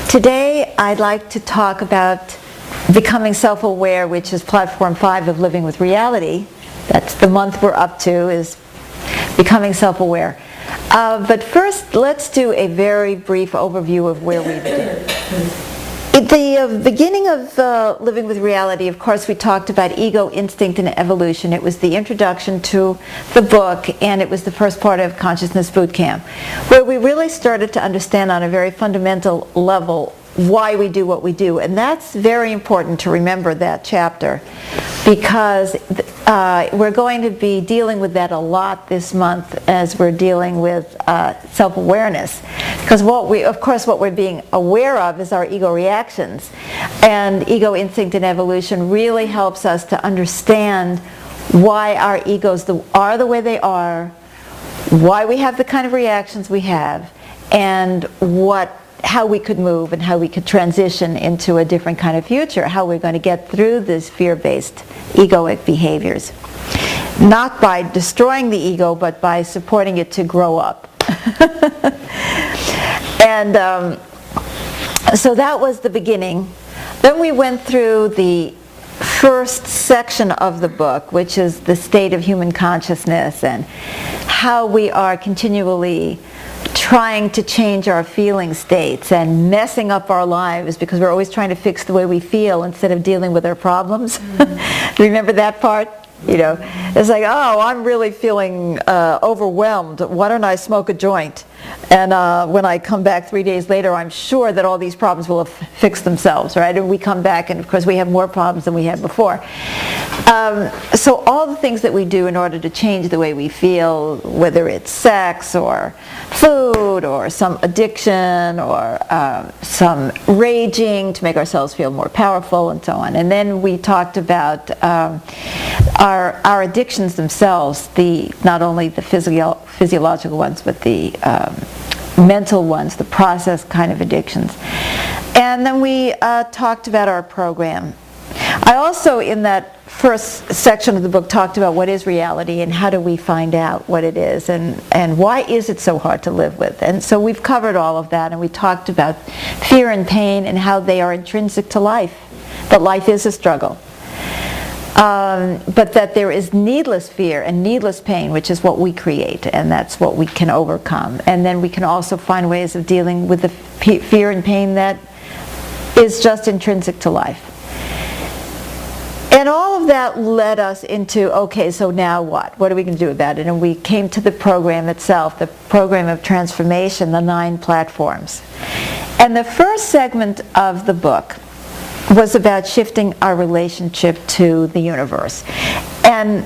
Today I'd like to talk about becoming self-aware, which is Platform 5 of Living with Reality. That's the month we're up to, is becoming self-aware. But first, let's do a very brief overview of where we've been. At the beginning of Living with Reality, of course, we talked about ego, instinct, and evolution. It was the introduction to the book, and it was the first part of Consciousness Boot Camp, where we really started to understand on a very fundamental level why we do what we do. And that's very important to remember that chapter, because we're going to be dealing with that a lot this month as we're dealing with self-awareness. Because what we're being aware of is our ego reactions. And ego, instinct, and evolution really helps us to understand why our egos are the way they are, why we have the kind of reactions we have, and how we could move and how we could transition into a different kind of future, how we're going to get through these fear-based egoic behaviors. Not by destroying the ego, but by supporting it to grow up. And so that was the beginning. Then we went through the first section of the book, which is the state of human consciousness and how we are continually trying to change our feeling states and messing up our lives because we're always trying to fix the way we feel instead of dealing with our problems. Remember that part? You know, it's like, oh, I'm really feeling overwhelmed. Why don't I smoke a joint? And when I come back 3 days later, I'm sure that all these problems will have fixed themselves, right? And we come back, and of course, we have more problems than we had before. So all the things that we do in order to change the way we feel, whether it's sex or food or some addiction or some raging to make ourselves feel more powerful and so on. And then we talked about our addictions themselves, not only the physiological ones, but the mental ones, the process kind of addictions. And then we talked about our program. I also, in that first section of the book, talked about what is reality and how do we find out what it is and why is it so hard to live with. And so we've covered all of that, and we talked about fear and pain and how they are intrinsic to life, that life is a struggle. But that there is needless fear and needless pain, which is what we create, and that's what we can overcome. And then we can also find ways of dealing with the fear and pain that is just intrinsic to life. And all of that led us into, okay, so now what? What are we going to do about it? And we came to the program itself, the program of transformation, the 9 platforms. And the first segment of the book was about shifting our relationship to the universe and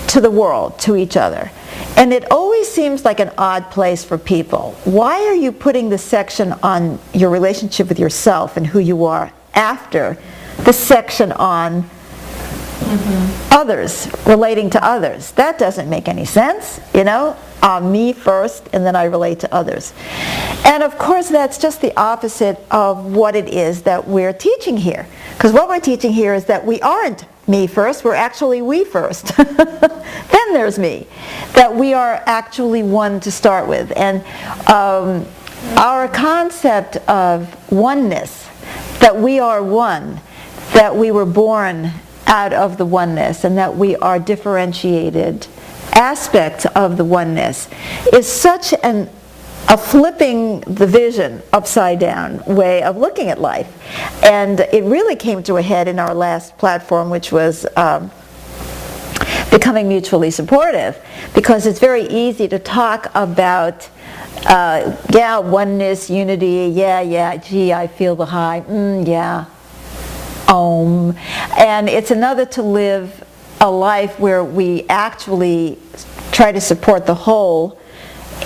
to the world, to each other. And it always seems like an odd place for people. Why are you putting this section on your relationship with yourself and who you are after the section on others, relating to others? That doesn't make any sense, you know? Me first, and then I relate to others. And of course, that's just the opposite of what it is that we're teaching here. Because what we're teaching here is that we aren't me first, we're actually we first. Then there's me. That we are actually one to start with. And our concept of oneness, that we are one, that we were born out of the oneness, and that we are differentiated aspects of the oneness, is such a flipping the vision upside down way of looking at life. And it really came to a head in our last platform, which was becoming mutually supportive, because it's very easy to talk about oneness, unity, gee, I feel the high, and it's another to live a life where we actually try to support the whole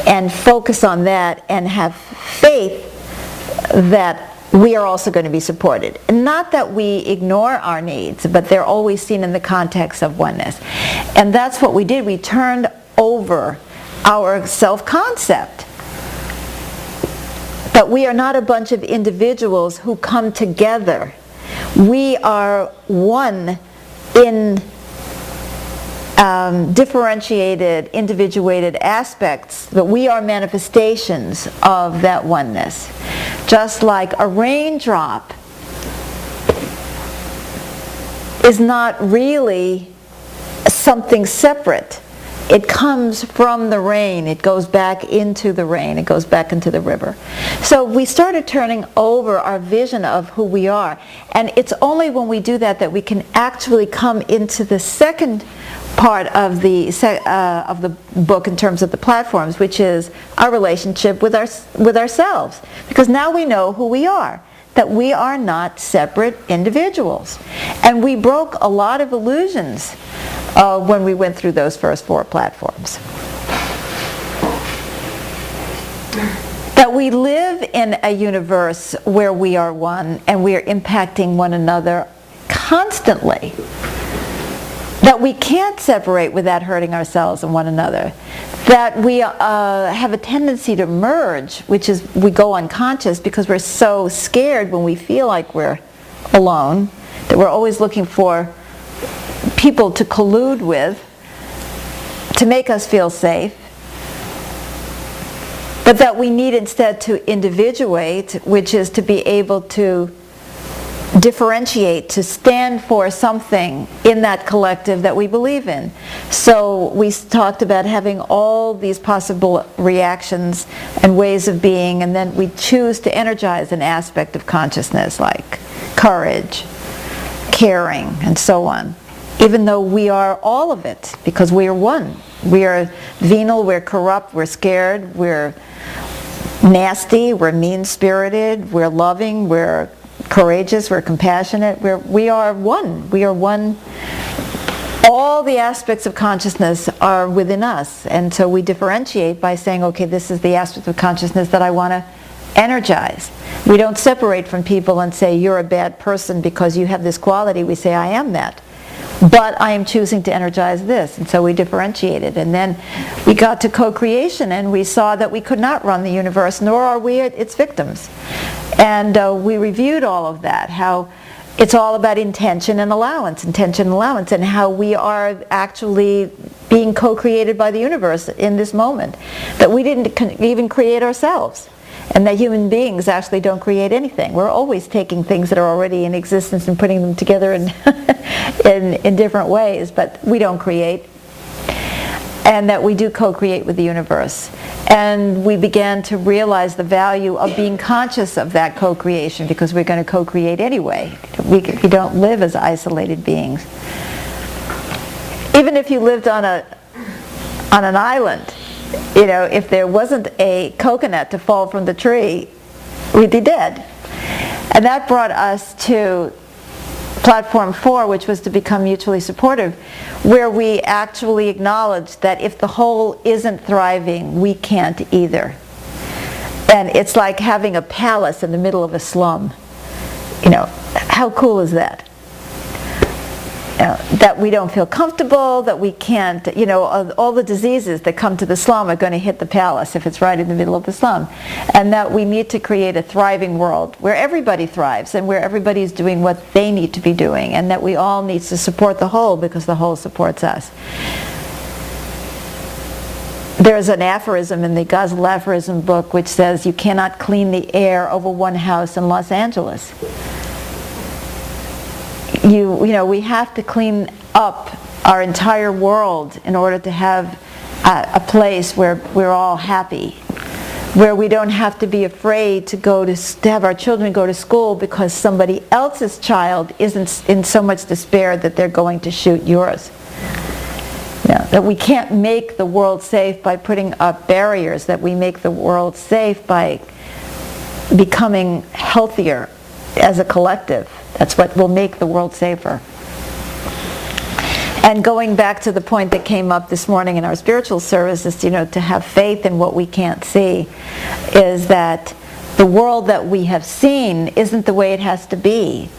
and focus on that and have faith that we are also going to be supported. And not that we ignore our needs, but they're always seen in the context of oneness. And that's what we did. We turned over our self-concept. That we are not a bunch of individuals who come together. We are one in differentiated, individuated aspects, but we are manifestations of that oneness. Just like a raindrop is not really something separate. It comes from the rain. It goes back into the rain. It goes back into the river. So we started turning over our vision of who we are. And it's only when we do that that we can actually come into the second part of the book in terms of the platforms, which is our relationship with ourselves. Because now we know who we are, that we are not separate individuals. And we broke a lot of illusions when we went through those first 4 platforms. That we live in a universe where we are one and we are impacting one another constantly. That we can't separate without hurting ourselves and one another. That we have a tendency to merge, which is we go unconscious because we're so scared when we feel like we're alone, that we're always looking for people to collude with to make us feel safe, but that we need instead to individuate, which is to be able to differentiate, to stand for something in that collective that we believe in. So we talked about having all these possible reactions and ways of being, and then we choose to energize an aspect of consciousness like courage, caring, and so on. Even though we are all of it, because we are one. We are venal, we're corrupt, we're scared, we're nasty, we're mean-spirited, we're loving, we're courageous, we're compassionate, we are one. We are one. All the aspects of consciousness are within us, and so we differentiate by saying, okay, this is the aspect of consciousness that I want to energize. We don't separate from people and say, you're a bad person because you have this quality. We say, I am that. But I am choosing to energize this, and so we differentiated. And then we got to co-creation, and we saw that we could not run the universe, nor are we its victims. And we reviewed all of that, how it's all about intention and allowance, and how we are actually being co-created by the universe in this moment, that we didn't even create ourselves. And that human beings actually don't create anything. We're always taking things that are already in existence and putting them together in different ways, but we don't create. And that we do co-create with the universe. And we began to realize the value of being conscious of that co-creation, because we're going to co-create anyway. We don't live as isolated beings. Even if you lived on an island, you know, if there wasn't a coconut to fall from the tree, we'd be dead. And that brought us to Platform 4, which was to become mutually supportive, where we actually acknowledged that if the whole isn't thriving, we can't either. And it's like having a palace in the middle of a slum. You know, how cool is that? That we don't feel comfortable, that we can't, you know, all the diseases that come to the slum are going to hit the palace if it's right in the middle of the slum. And that we need to create a thriving world where everybody thrives and where everybody's doing what they need to be doing, and that we all need to support the whole because the whole supports us. There's an aphorism in the Ghazal Aphorism book which says you cannot clean the air over one house in Los Angeles. You know, we have to clean up our entire world in order to have a place where we're all happy, where we don't have to be afraid to have our children go to school because somebody else's child isn't in so much despair that they're going to shoot yours. Yeah, that we can't make the world safe by putting up barriers, that we make the world safe by becoming healthier as a collective. That's what will make the world safer. And going back to the point that came up this morning in our spiritual services, you know, to have faith in what we can't see, is that the world that we have seen isn't the way it has to be,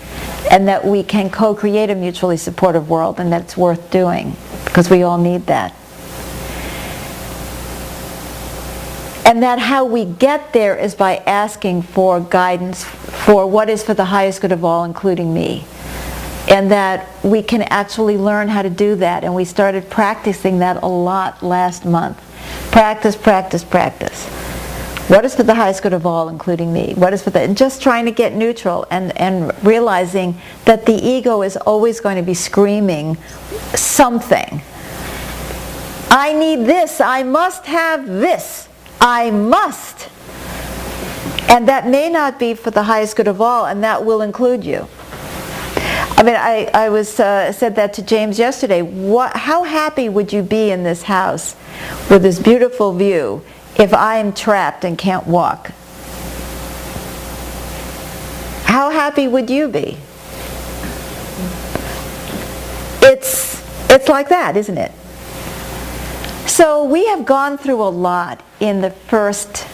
and that we can co-create a mutually supportive world, and that it's worth doing, because we all need that. And that how we get there is by asking for guidance for what is for the highest good of all, including me. and that we can actually learn how to do that. And we started practicing that a lot last month. Practice, practice, practice. What is for the highest good of all, including me? What is for the, and just trying to get neutral and realizing that the ego is always going to be screaming something. I need this, I must have this, I must. And that may not be for the highest good of all, and that will include you. I mean, I said that to James yesterday. How happy would you be in this house with this beautiful view if I'm trapped and can't walk? How happy would you be? It's like that, isn't it? So we have gone through a lot in the first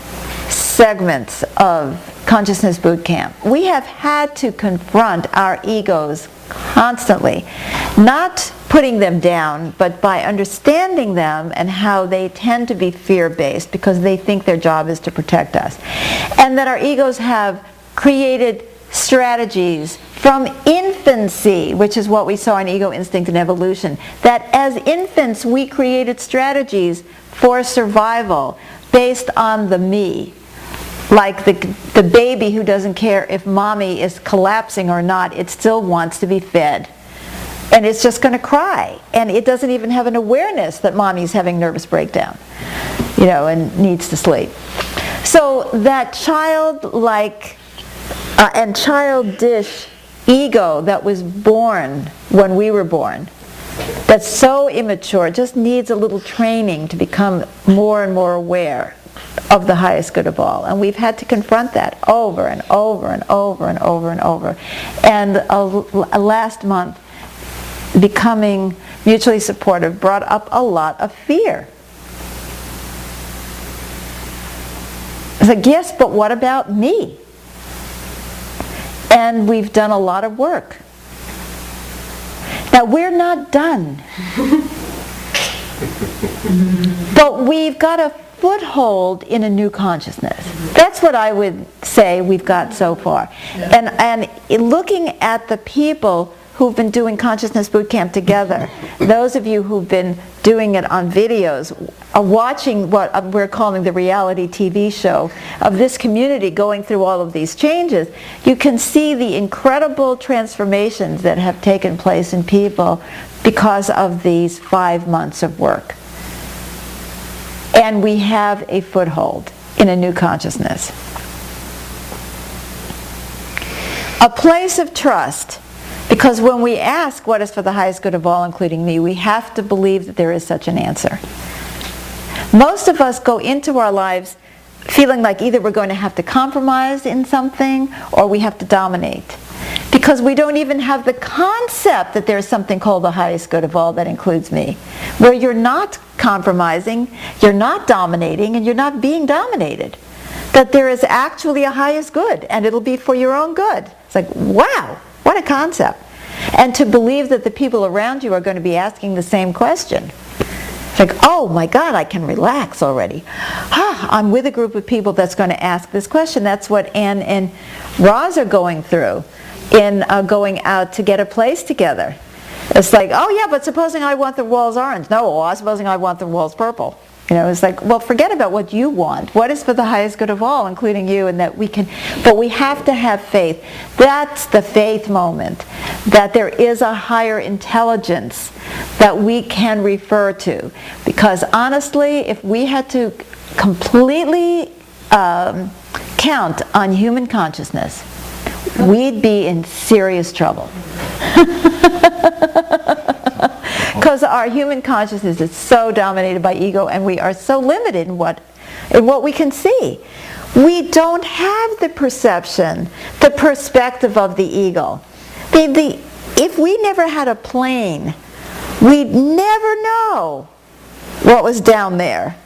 segments of Consciousness Boot Camp. We have had to confront our egos constantly, not putting them down, but by understanding them and how they tend to be fear-based because they think their job is to protect us. And that our egos have created strategies from infancy, which is what we saw in Ego, Instinct, and Evolution, that as infants we created strategies for survival based on the me. Like the baby who doesn't care if mommy is collapsing or not, it still wants to be fed. And it's just going to cry. And it doesn't even have an awareness that mommy's having nervous breakdown, and needs to sleep. So that childlike and childish ego that was born when we were born, that's so immature, just needs a little training to become more and more aware of the highest good of all. And we've had to confront that over and over and over and over and over. And last month, becoming mutually supportive brought up a lot of fear. It's like, yes, but what about me? And we've done a lot of work. Now, we're not done. But we've got a foothold in a new consciousness. That's what I would say we've got so far. And in looking at the people who've been doing Consciousness Boot Camp together, those of you who've been doing it on videos, are watching what we're calling the reality TV show of this community going through all of these changes, you can see the incredible transformations that have taken place in people because of these 5 months of work. And we have a foothold in a new consciousness. A place of trust. Because when we ask what is for the highest good of all, including me, we have to believe that there is such an answer. Most of us go into our lives feeling like either we're going to have to compromise in something or we have to dominate. Because we don't even have the concept that there's something called the highest good of all that includes me. Where you're not compromising, you're not dominating, and you're not being dominated. That there is actually a highest good, and it'll be for your own good. It's like, wow! What a concept. And to believe that the people around you are going to be asking the same question. It's like, oh my God, I can relax already. I'm with a group of people that's going to ask this question. That's what Anne and Roz are going through in going out to get a place together. It's like, oh yeah, but supposing I want the walls orange. No, supposing I want the walls purple. It's like, well, forget about what you want. What is for the highest good of all, including you, and that we can, but we have to have faith. That's the faith moment, that there is a higher intelligence that we can refer to. Because honestly, if we had to completely count on human consciousness, we'd be in serious trouble. Because our human consciousness is so dominated by ego, and we are so limited in what we can see. We don't have the perception, the perspective of the ego. If we never had a plane, we'd never know what was down there.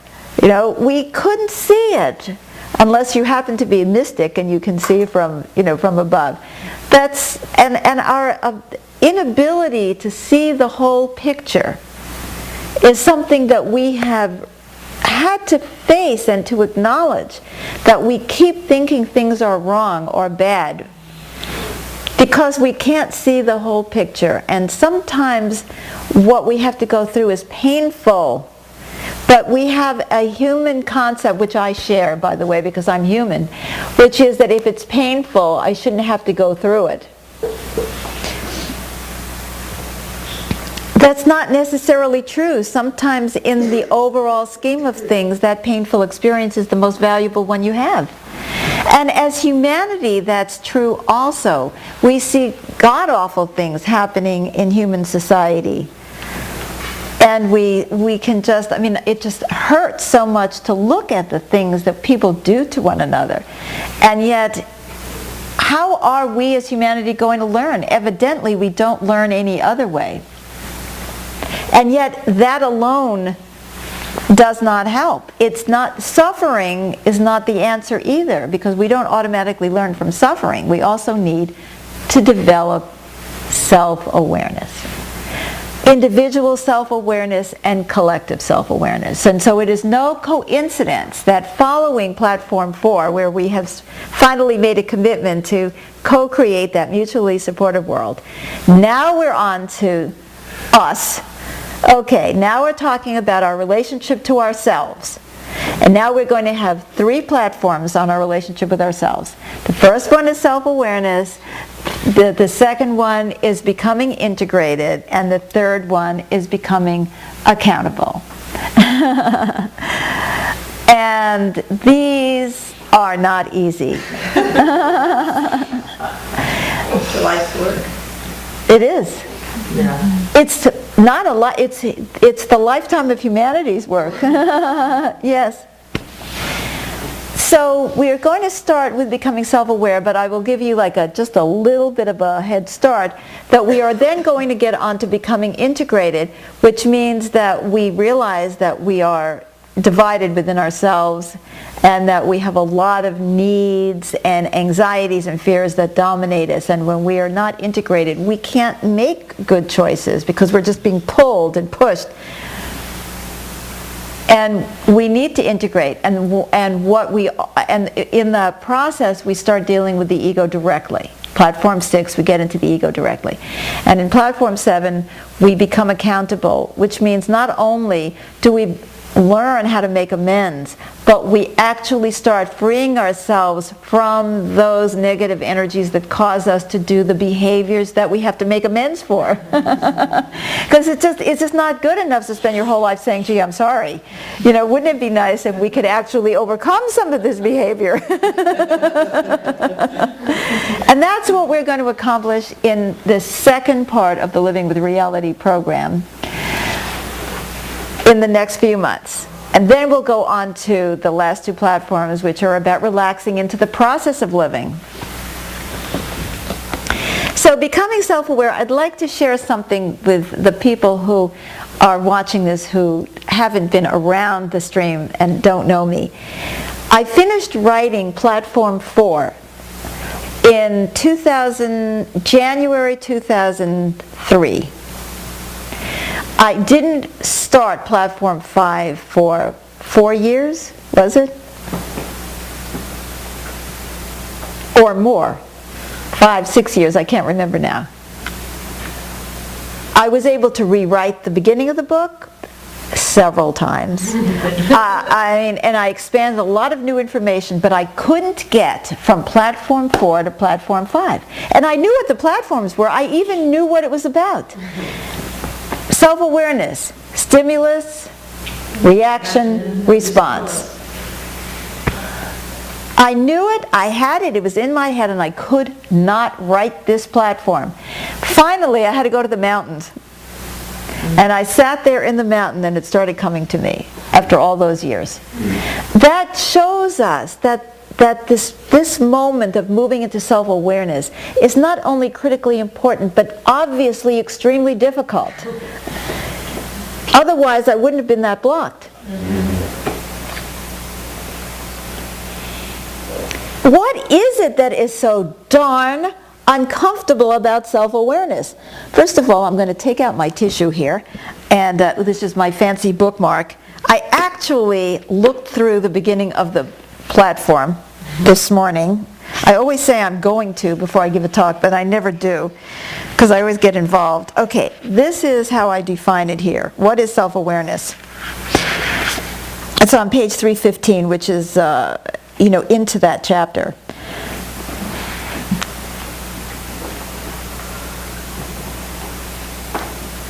We couldn't see it unless you happen to be a mystic and you can see from above. And our inability to see the whole picture is something that we have had to face and to acknowledge, that we keep thinking things are wrong or bad because we can't see the whole picture. And sometimes what we have to go through is painful. But we have a human concept, which I share, by the way, because I'm human, which is that if it's painful, I shouldn't have to go through it. That's not necessarily true. Sometimes in the overall scheme of things, that painful experience is the most valuable one you have. And as humanity, that's true also. We see god-awful things happening in human society. And we can just, it just hurts so much to look at the things that people do to one another. And yet, how are we as humanity going to learn? Evidently, we don't learn any other way. And yet, that alone does not help. It's not, suffering is not the answer either, because we don't automatically learn from suffering. We also need to develop self-awareness. Individual self-awareness and collective self-awareness. And so it is no coincidence that following Platform 4, where we have finally made a commitment to co-create that mutually supportive world, now we're on to us. Okay, now we're talking about our relationship to ourselves. And now we're going to have 3 platforms on our relationship with ourselves. The first one is self-awareness. The second one is becoming integrated. And the third one is becoming accountable. And these are not easy. It's life's work. It is. Yeah. It's not a lot. It's the lifetime of humanity's work. Yes. So we are going to start with becoming self-aware, but I will give you just a little bit of a head start. That we are then going to get on to becoming integrated, which means that we realize that we are divided within ourselves, and that we have a lot of needs and anxieties and fears that dominate us. And when we are not integrated, we can't make good choices because we're just being pulled and pushed. And we need to integrate. And in the process, we start dealing with the ego directly. Platform 6, we get into the ego directly. And in Platform 7, we become accountable, which means not only do we learn how to make amends, but we actually start freeing ourselves from those negative energies that cause us to do the behaviors that we have to make amends for. Because it's just not good enough to spend your whole life saying, gee, I'm sorry. Wouldn't it be nice if we could actually overcome some of this behavior? And that's what we're going to accomplish in the second part of the Living with Reality program in the next few months. And then we'll go on to the last 2 platforms, which are about relaxing into the process of living. So becoming self-aware, I'd like to share something with the people who are watching this who haven't been around the stream and don't know me. I finished writing Platform 4 in January 2003. I didn't start Platform 5 for 4 years, was it? Or more. 5, 6 years, I can't remember now. I was able to rewrite the beginning of the book several times. And I expanded a lot of new information, but I couldn't get from Platform 4 to Platform 5. And I knew what the platforms were. I even knew what it was about. Self-awareness, stimulus, reaction, response. I knew it, I had it, it was in my head, and I could not write this platform. Finally, I had to go to the mountains. And I sat there in the mountain, and it started coming to me after all those years. That shows us that this moment of moving into self-awareness is not only critically important, but obviously extremely difficult. Otherwise, I wouldn't have been that blocked. What is it that is so darn uncomfortable about self-awareness? First of all, I'm going to take out my tissue here, and this is my fancy bookmark. I actually looked through the beginning of the platform this morning. I always say I'm going to before I give a talk, but I never do, because I always get involved. Okay, this is how I define it here. What is self-awareness? It's on page 315, which is, into that chapter.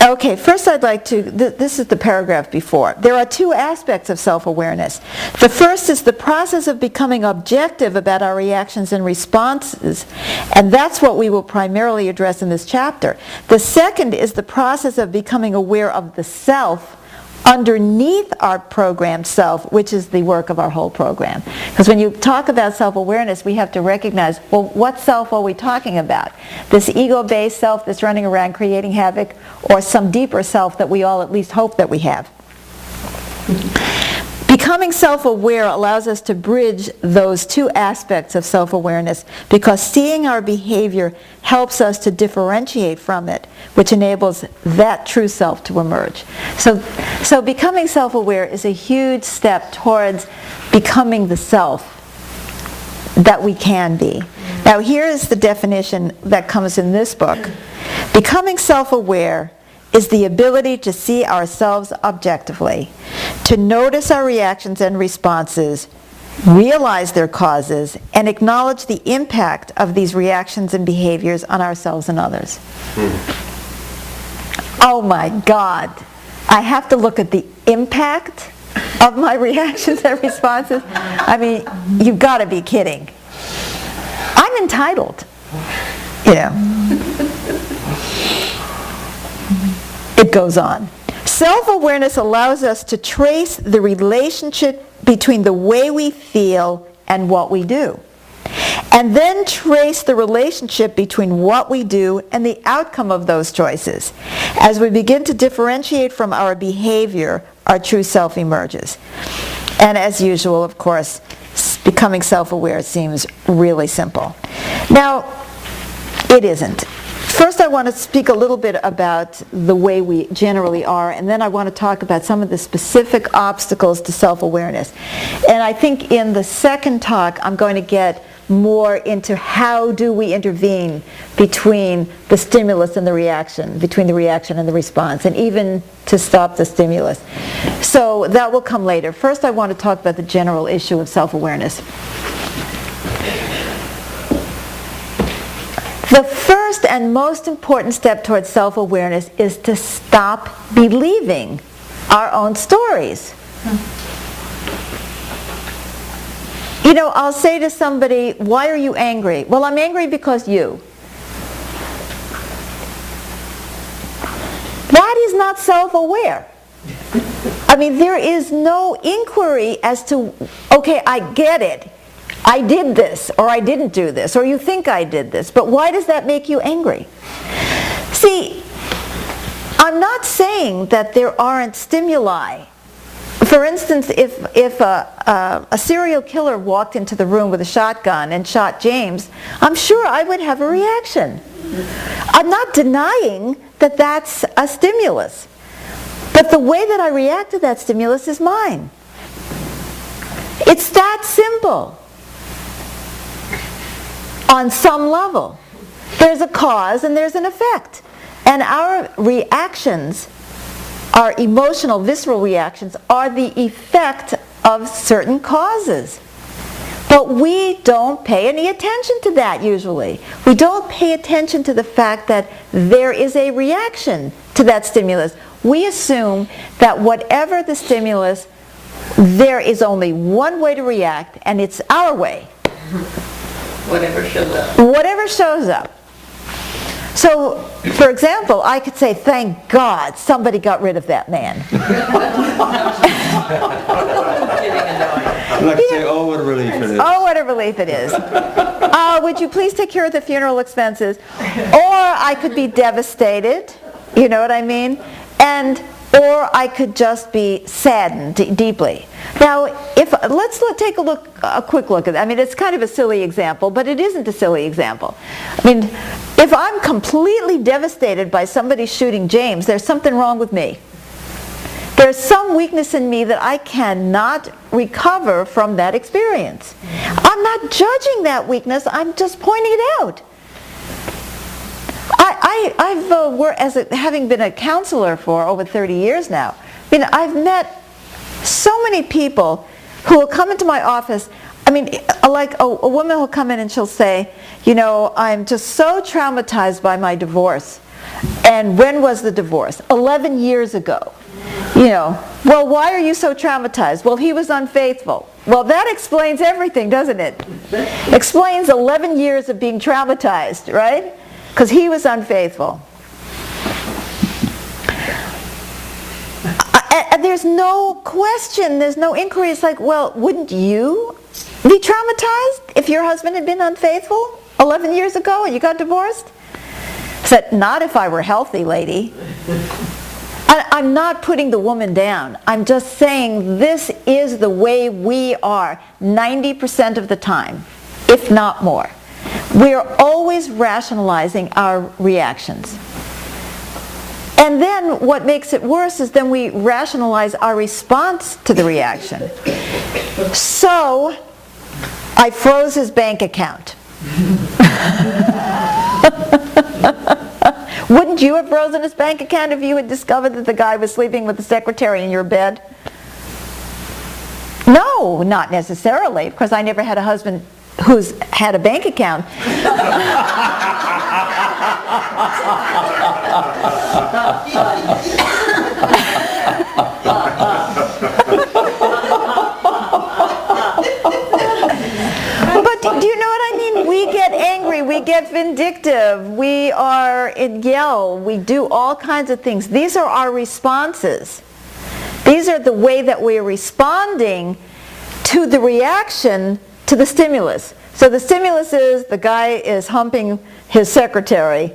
Okay, first I'd like to, this is the paragraph before. There are two aspects of self-awareness. The first is the process of becoming objective about our reactions and responses, and that's what we will primarily address in this chapter. The second is the process of becoming aware of the self underneath our programmed self, which is the work of our whole program. Because when you talk about self-awareness, we have to recognize, well, what self are we talking about? This ego-based self that's running around creating havoc, or some deeper self that we all at least hope that we have? Becoming self-aware allows us to bridge those two aspects of self-awareness, because seeing our behavior helps us to differentiate from it, which enables that true self to emerge. So becoming self-aware is a huge step towards becoming the self that we can be. Now here is the definition that comes in this book. Becoming self-aware is the ability to see ourselves objectively, to notice our reactions and responses, realize their causes, and acknowledge the impact of these reactions and behaviors on ourselves and others. Oh my God, I have to look at the impact of my reactions and responses? I mean, you've got to be kidding. I'm entitled, It goes on. Self-awareness allows us to trace the relationship between the way we feel and what we do, and then trace the relationship between what we do and the outcome of those choices. As we begin to differentiate from our behavior, our true self emerges. And as usual, of course, becoming self-aware seems really simple. Now, it isn't. First, I want to speak a little bit about the way we generally are, and then I want to talk about some of the specific obstacles to self-awareness. And I think in the second talk, I'm going to get more into how do we intervene between the stimulus and the reaction, between the reaction and the response, and even to stop the stimulus. So that will come later. First, I want to talk about the general issue of self-awareness. The first and most important step towards self-awareness is to stop believing our own stories. I'll say to somebody, why are you angry? Well, I'm angry because you. That is not self-aware. I mean, there is no inquiry as to, okay, I get it. I did this, or I didn't do this, or you think I did this, but why does that make you angry? See, I'm not saying that there aren't stimuli. For instance, if a serial killer walked into the room with a shotgun and shot James, I'm sure I would have a reaction. I'm not denying that that's a stimulus, but the way that I react to that stimulus is mine. It's that simple. On some level, there's a cause and there's an effect. And our reactions, our emotional, visceral reactions, are the effect of certain causes. But we don't pay any attention to that usually. We don't pay attention to the fact that there is a reaction to that stimulus. We assume that whatever the stimulus, there is only one way to react, and it's our way. Whatever shows up. Whatever shows up. So, for example, I could say, thank God somebody got rid of that man. I'd like to say, oh, what a relief it is. Oh, what a relief it is. Would you please take care of the funeral expenses? Or I could be devastated, you know what I mean? Or I could just be saddened deeply. Now, let's take a quick look at that. I mean, it's kind of a silly example, but it isn't a silly example. I mean, if I'm completely devastated by somebody shooting James, there's something wrong with me. There's some weakness in me that I cannot recover from that experience. I'm not judging that weakness, I'm just pointing it out. Having been a counselor for over 30 years now, I've met so many people who will come into my office. Like a woman will come in and she'll say, I'm just so traumatized by my divorce. And when was the divorce? 11 years ago. Well, why are you so traumatized? Well, he was unfaithful. Well, that explains everything, doesn't it? Explains 11 years of being traumatized, right? Because he was unfaithful. And there's no question, there's no inquiry. It's like, well, wouldn't you be traumatized if your husband had been unfaithful 11 years ago and you got divorced? I said, not if I were healthy, lady. I'm not putting the woman down. I'm just saying this is the way we are 90% of the time, if not more. We are always rationalizing our reactions. And then what makes it worse is then we rationalize our response to the reaction. So, I froze his bank account. Wouldn't you have frozen his bank account if you had discovered that the guy was sleeping with the secretary in your bed? No, not necessarily, because I never had a husband who's had a bank account. But do you know what I mean? We get angry, we get vindictive, we yell, we do all kinds of things. These are our responses. These are the way that we're responding to the reaction to the stimulus. So the stimulus is the guy is humping his secretary.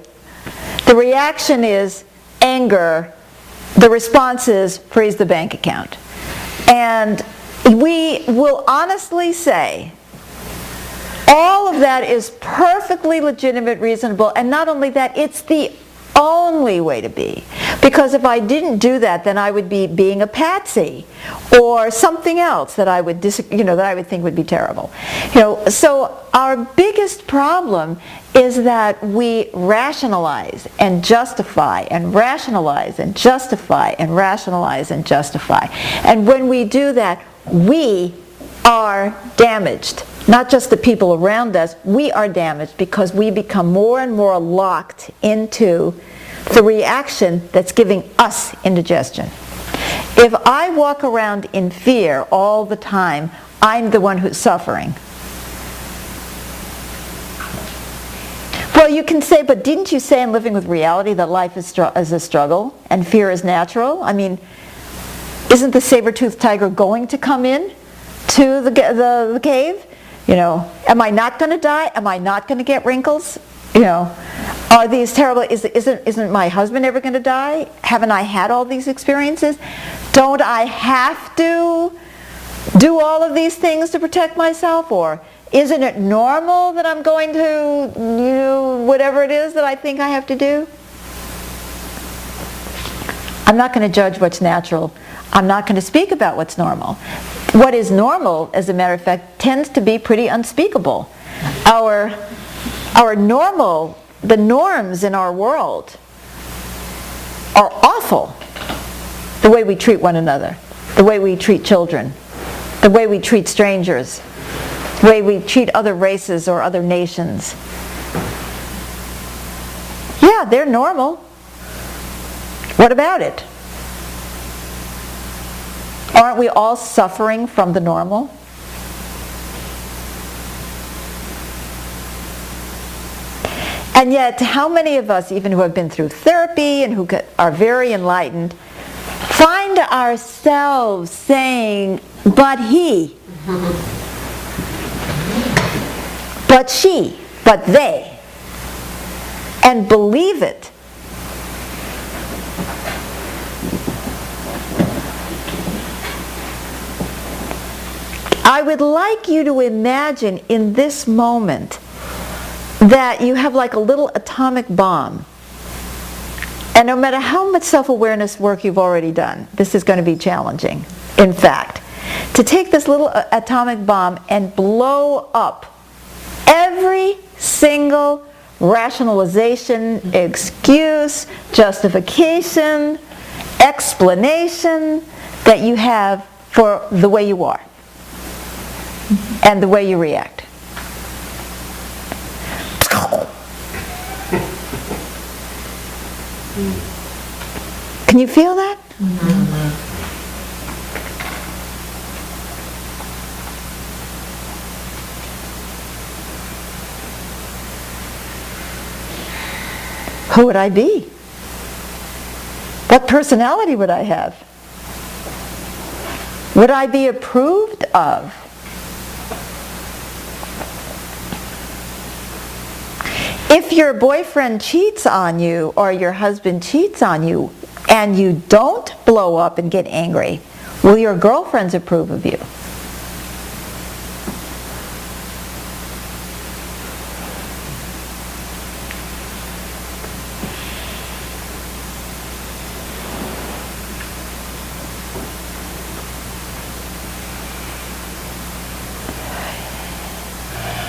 The reaction is anger. The response is freeze the bank account. And we will honestly say all of that is perfectly legitimate, reasonable, and not only that, it's the only way to be. Because if I didn't do that, then I would be being a patsy or something else that I would that I would think would be terrible. So our biggest problem is that we rationalize and justify and rationalize and justify and rationalize and justify. And when we do that, we are damaged. Not just the people around us, we are damaged because we become more and more locked into the reaction that's giving us indigestion. If I walk around in fear all the time, I'm the one who's suffering. Well, you can say, but didn't you say in Living with Reality that life is a struggle and fear is natural? Isn't the saber-toothed tiger going to come in to the cave? Am I not going to die? Am I not going to get wrinkles? Are these terrible? Isn't my husband ever going to die? Haven't I had all these experiences? Don't I have to do all of these things to protect myself? Or isn't it normal that I'm going to, whatever it is that I think I have to do? I'm not going to judge what's natural. I'm not going to speak about what's normal. What is normal, as a matter of fact, tends to be pretty unspeakable. Our normal, the norms in our world are awful. The way we treat one another, the way we treat children, the way we treat strangers, the way we treat other races or other nations. Yeah, they're normal. What about it? Aren't we all suffering from the normal? And yet, how many of us, even who have been through therapy and who are very enlightened, find ourselves saying, but he, but she, but they, and believe it? I would like you to imagine in this moment that you have like a little atomic bomb And no matter how much self-awareness work you've already done, this is going to be challenging. In fact, to take this little atomic bomb and blow up every single rationalization, excuse, justification, explanation that you have for the way you are and the way you react. Can you feel that? Who would I be? What personality would I have? Would I be approved of? If your boyfriend cheats on you or your husband cheats on you and you don't blow up and get angry, will your girlfriends approve of you?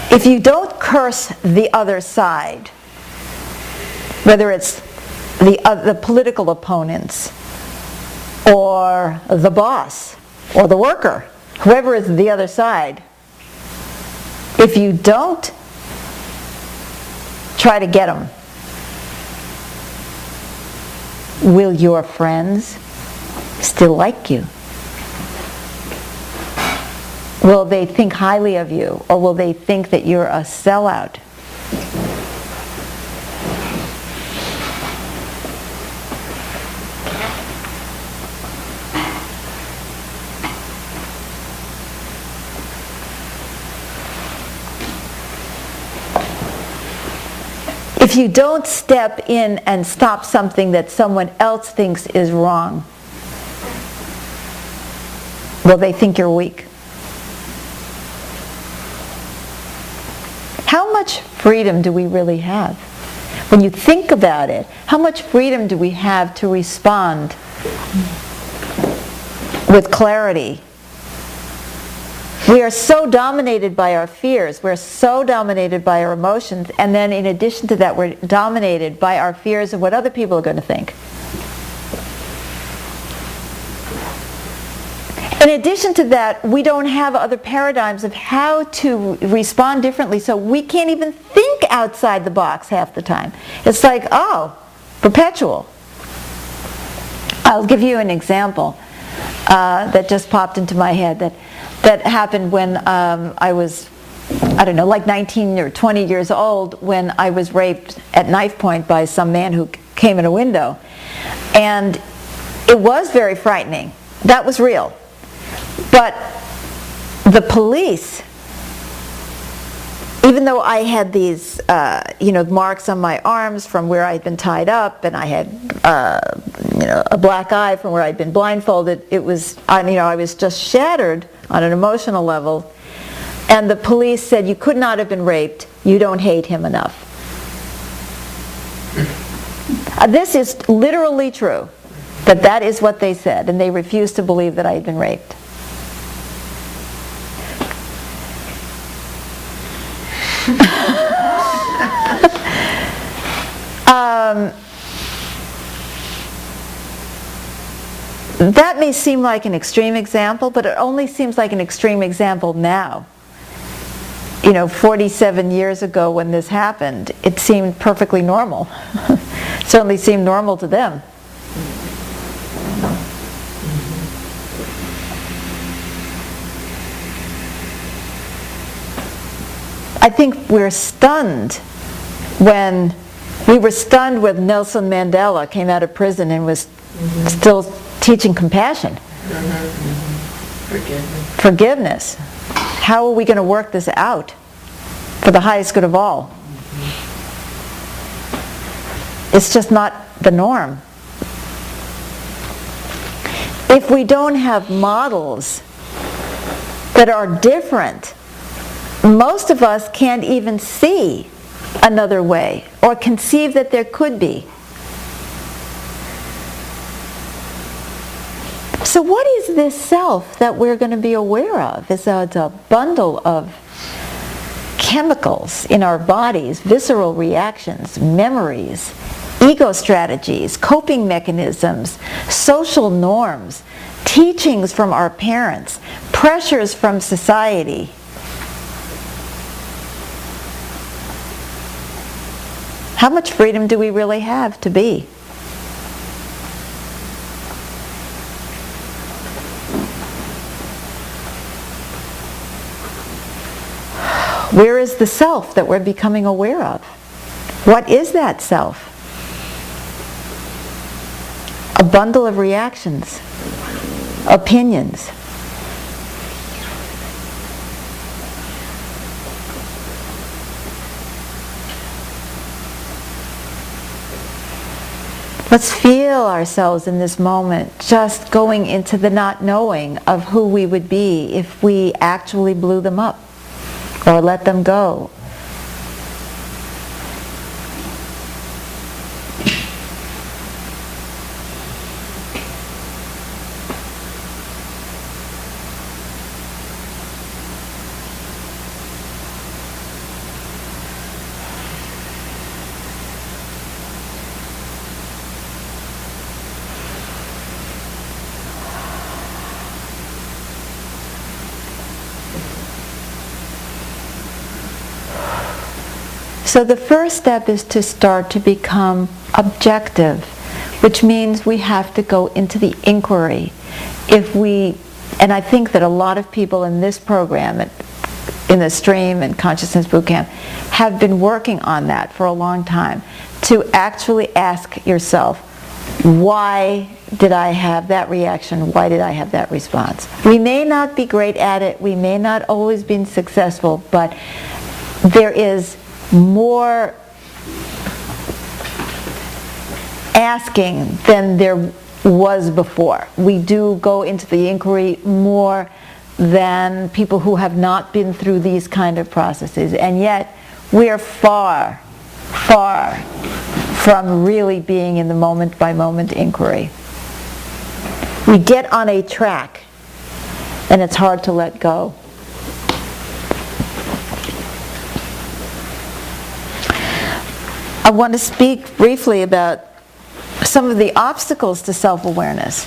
If you don't curse the other side, whether it's the political opponents or the boss or the worker, whoever is the other side, if you don't try to get them, will your friends still like you? Will they think highly of you, or will they think that you're a sellout? If you don't step in and stop something that someone else thinks is wrong, will they think you're weak? How much freedom do we really have? When you think about it, how much freedom do we have to respond with clarity? We are so dominated by our fears, we're so dominated by our emotions, and then in addition to that, we're dominated by our fears of what other people are going to think. In addition to that, we don't have other paradigms of how to respond differently, so we can't even think outside the box half the time. It's like, oh, perpetual. I'll give you an example that just popped into my head that happened when I was, I don't know, like 19 or 20 years old, when I was raped at knife point by some man who came in a window. And it was very frightening. That was real. But the police, even though I had these marks on my arms from where I'd been tied up, and I had a black eye from where I'd been blindfolded, it was, I was just shattered on an emotional level. And the police said, "You could not have been raped. You don't hate him enough." This is literally true, that is what they said, and they refused to believe that I had been raped. That may seem like an extreme example, but it only seems like an extreme example now. 47 years ago when this happened, it seemed perfectly normal. Certainly seemed normal to them. I think we're stunned when we were stunned when Nelson Mandela came out of prison and was still teaching compassion. Forgiveness. How are we going to work this out for the highest good of all? It's just not the norm. If we don't have models that are different, most of us can't even see another way or conceive that there could be. So what is this self that we're going to be aware of? It's a bundle of chemicals in our bodies, visceral reactions, memories, ego strategies, coping mechanisms, social norms, teachings from our parents, pressures from society. How much freedom do we really have to be? Where is the self that we're becoming aware of? What is that self? A bundle of reactions, opinions. Let's feel ourselves in this moment just going into the not knowing of who we would be if we actually blew them up or let them go. So the first step is to start to become objective, which means we have to go into the inquiry. And I think that a lot of people in this program, in the Stream and Consciousness Bootcamp, have been working on that for a long time, to actually ask yourself, why did I have that reaction? Why did I have that response? We may not be great at it, we may not always be successful, but there is more asking than there was before. We do go into the inquiry more than people who have not been through these kind of processes, and yet we are far, far from really being in the moment-by-moment inquiry. We get on a track, and it's hard to let go. I want to speak briefly about some of the obstacles to self-awareness.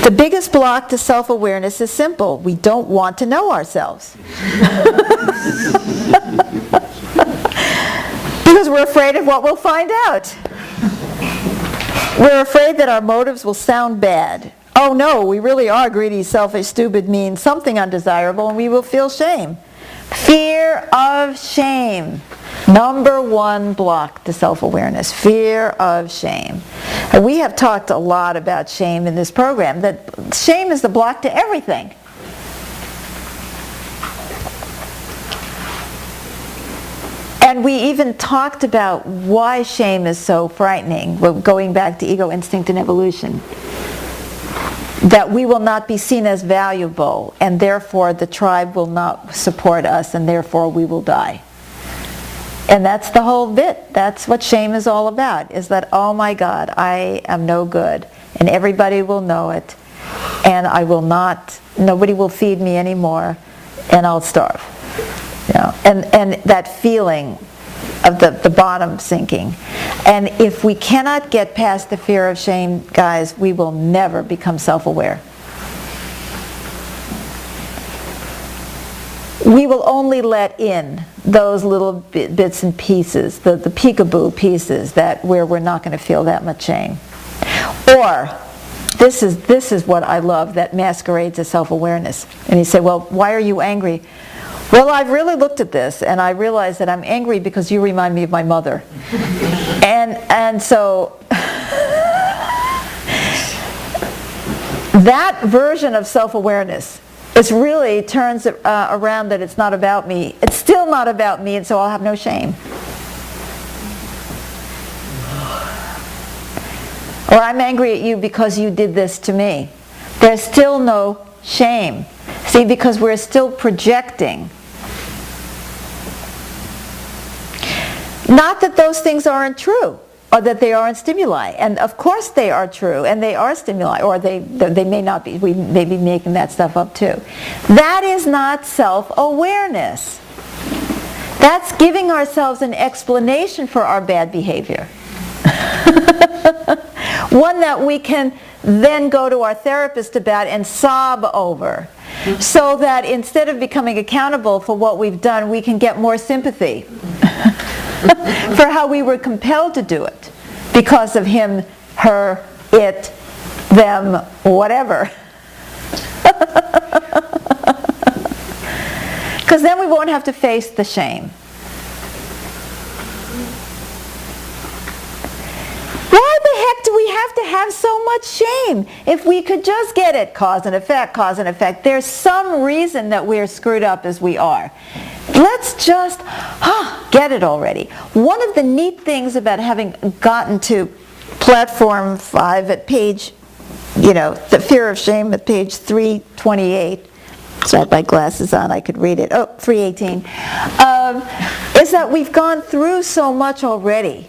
The biggest block to self-awareness is simple. We don't want to know ourselves. Because we're afraid of what we'll find out. We're afraid that our motives will sound bad. Oh no, we really are greedy, selfish, stupid, mean, something undesirable, and we will feel shame. Fear of shame. Number one block to self-awareness, fear of shame. And we have talked a lot about shame in this program, that shame is the block to everything. And we even talked about why shame is so frightening, going back to ego, instinct, and evolution. That we will not be seen as valuable, and therefore the tribe will not support us, and therefore we will die. And that's the whole bit. That's what shame is all about, is that, oh my God, I am no good, and everybody will know it, and I will not, nobody will feed me anymore, and I'll starve. You know? And that feeling of the bottom sinking. And if we cannot get past the fear of shame, guys, we will never become self-aware. We will only let in those little bits and pieces, the peekaboo pieces, where we're not going to feel that much shame. Or, this is what I love that masquerades as self-awareness. And you say, well, why are you angry? Well, I've really looked at this, and I realize that I'm angry because you remind me of my mother. And so that version of self-awareness, it really turns around that it's not about me. It's still not about me, and so I'll have no shame. Or I'm angry at you because you did this to me. There's still no shame. See, because we're still projecting. Not that those things aren't true. or that they aren't stimuli. And of course they are true, and they are stimuli, or they may not be. We may be making that stuff up too. That is not self-awareness. That's giving ourselves an explanation for our bad behavior. One that we can then go to our therapist about and sob over, so that instead of becoming accountable for what we've done, we can get more sympathy for how we were compelled to do it because of him, her, it, them, whatever. Because then we won't have to face the shame. Why the heck do we have to have so much shame? If we could just get it, cause and effect, cause and effect. There's some reason that we're screwed up as we are. Let's just get it already. One of the neat things about having gotten to platform 5 at page, the fear of shame at page 328, so I had my glasses on, I could read it, 318, is that we've gone through so much already.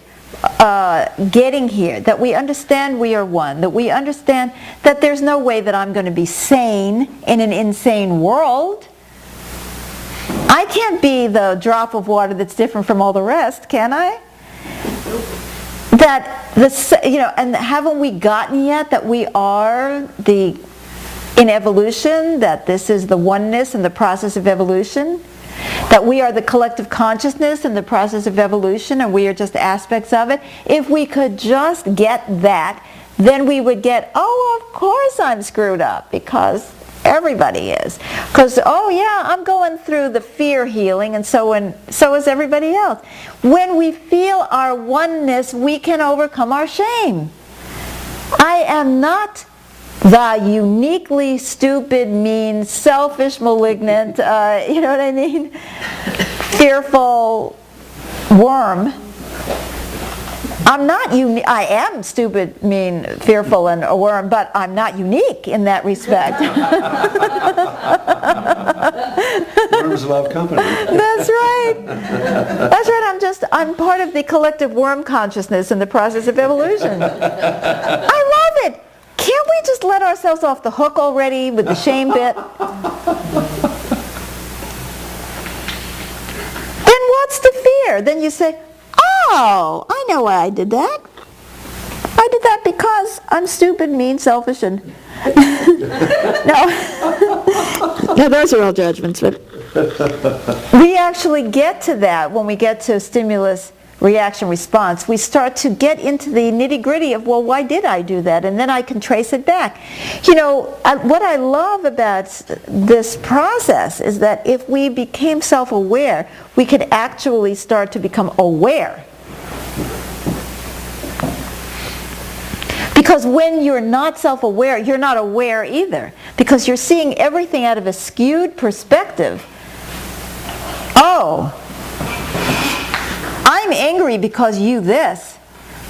Getting here, that we understand we are one, that we understand that there's no way that I'm going to be sane in an insane world. I can't be the drop of water that's different from all the rest, can I? And haven't we gotten yet that we are in evolution, that this is the oneness in the process of evolution? That we are the collective consciousness in the process of evolution, and we are just aspects of it. If we could just get that, then we would get, of course I'm screwed up, because everybody is. Because, I'm going through the fear healing, and so is everybody else. When we feel our oneness, we can overcome our shame. I am not the uniquely stupid, mean, selfish, malignant, you know what I mean? Fearful worm. I'm not unique. I am stupid, mean, fearful, and a worm, but I'm not unique in that respect. Worms love company. That's right. That's right. I'm part of the collective worm consciousness in the process of evolution. I love it. Can't we just let ourselves off the hook already with the shame bit? Then what's the fear? Then you say, I know why I did that. I did that because I'm stupid, mean, selfish, and... No, those are all judgments. But we actually get to that when we get to stimulus, reaction, response. We start to get into the nitty-gritty of, why did I do that? And then I can trace it back. What I love about this process is that if we became self-aware, we could actually start to become aware. Because when you're not self-aware, you're not aware either. Because you're seeing everything out of a skewed perspective. I'm angry because you this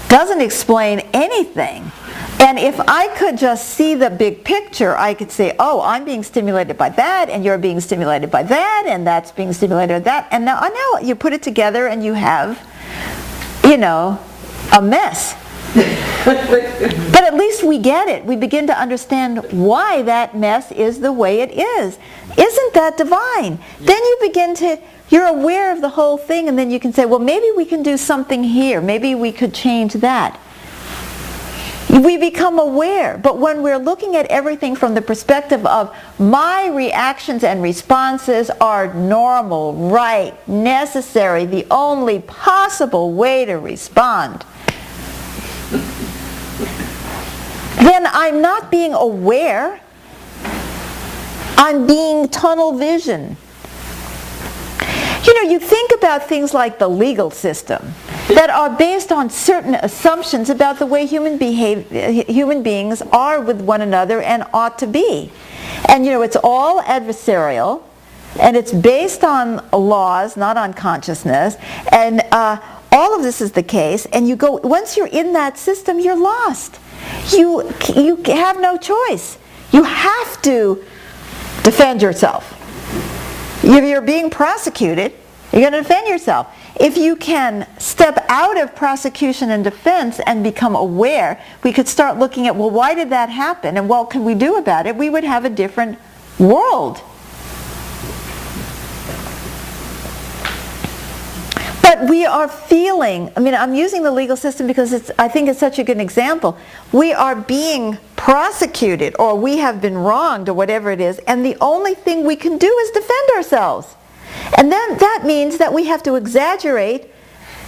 doesn't explain anything. And if I could just see the big picture, I could say, I'm being stimulated by that, and you're being stimulated by that, and that's being stimulated by that. And now I know you put it together and you have, a mess. But at least we get it. We begin to understand why that mess is the way it is. Isn't that divine? Then you're aware of the whole thing, and then you can say, maybe we can do something here. Maybe we could change that. We become aware. But when we're looking at everything from the perspective of my reactions and responses are normal, right, necessary, the only possible way to respond, then I'm not being aware. I'm being tunnel vision. You think about things like the legal system that are based on certain assumptions about the way human beings are with one another and ought to be. And it's all adversarial, and it's based on laws, not on consciousness, and all of this is the case, and once you're in that system, you're lost. You have no choice. You have to defend yourself. If you're being prosecuted, you're going to defend yourself. if you can step out of prosecution and defense and become aware, we could start looking at, well, why did that happen? And what could we do about it? We would have a different world. But we are feeling, I mean, I'm using the legal system because I think it's such a good example. We are being prosecuted, or we have been wronged, or whatever it is, and the only thing we can do is defend ourselves. And then that means that we have to exaggerate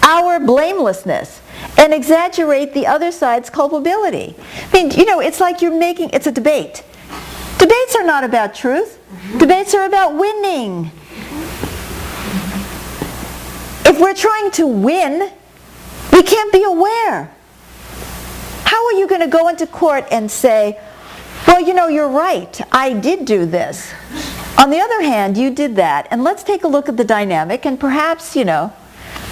our blamelessness and exaggerate the other side's culpability. I mean, you know, it's like it's a debate. Debates are not about truth. Debates are about winning. If we're trying to win, we can't be aware. How are you going to go into court and say, well, you know, you're right, I did do this. On the other hand, you did that, and let's take a look at the dynamic, and perhaps, you know,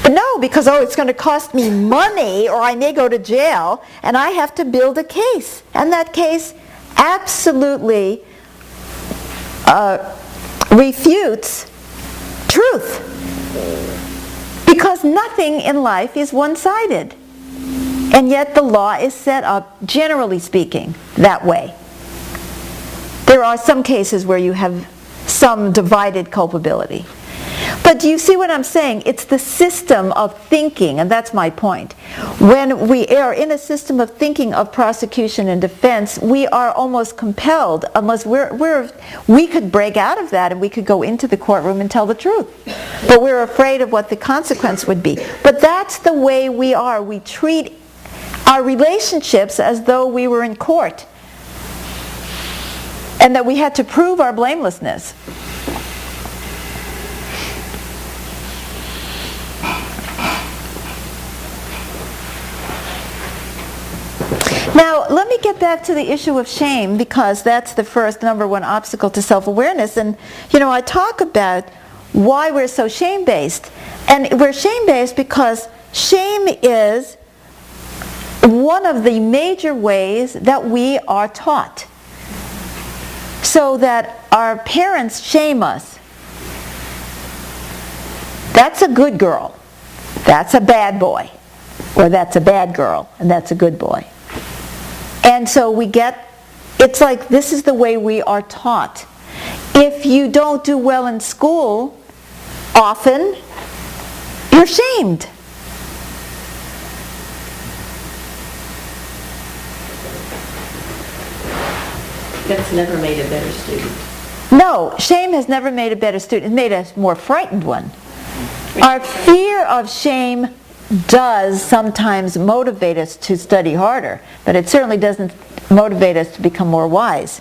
but no, because, oh, it's going to cost me money, or I may go to jail, and I have to build a case. And that case absolutely refutes truth. Because nothing in life is one-sided. And yet the law is set up, generally speaking, that way. There are some cases where you have some divided culpability. But do you see what I'm saying? It's the system of thinking, and that's my point. When we are in a system of thinking of prosecution and defense, we are almost compelled, unless we could break out of that and we could go into the courtroom and tell the truth. But we're afraid of what the consequence would be. But that's the way we are. We treat our relationships as though we were in court, and that we had to prove our blamelessness. Now, let me get back to the issue of shame, because that's the first number one obstacle to self-awareness. And, you know, I talk about why we're so shame-based. And we're shame-based because shame is one of the major ways that we are taught. So that our parents shame us. That's a good girl. That's a bad boy. Or that's a bad girl, and that's a good boy. And so it's like this is the way we are taught. If you don't do well in school, often, you're shamed. That's never made a better student. No, shame has never made a better student. It made a more frightened one. Our fear of shame does sometimes motivate us to study harder, but it certainly doesn't motivate us to become more wise.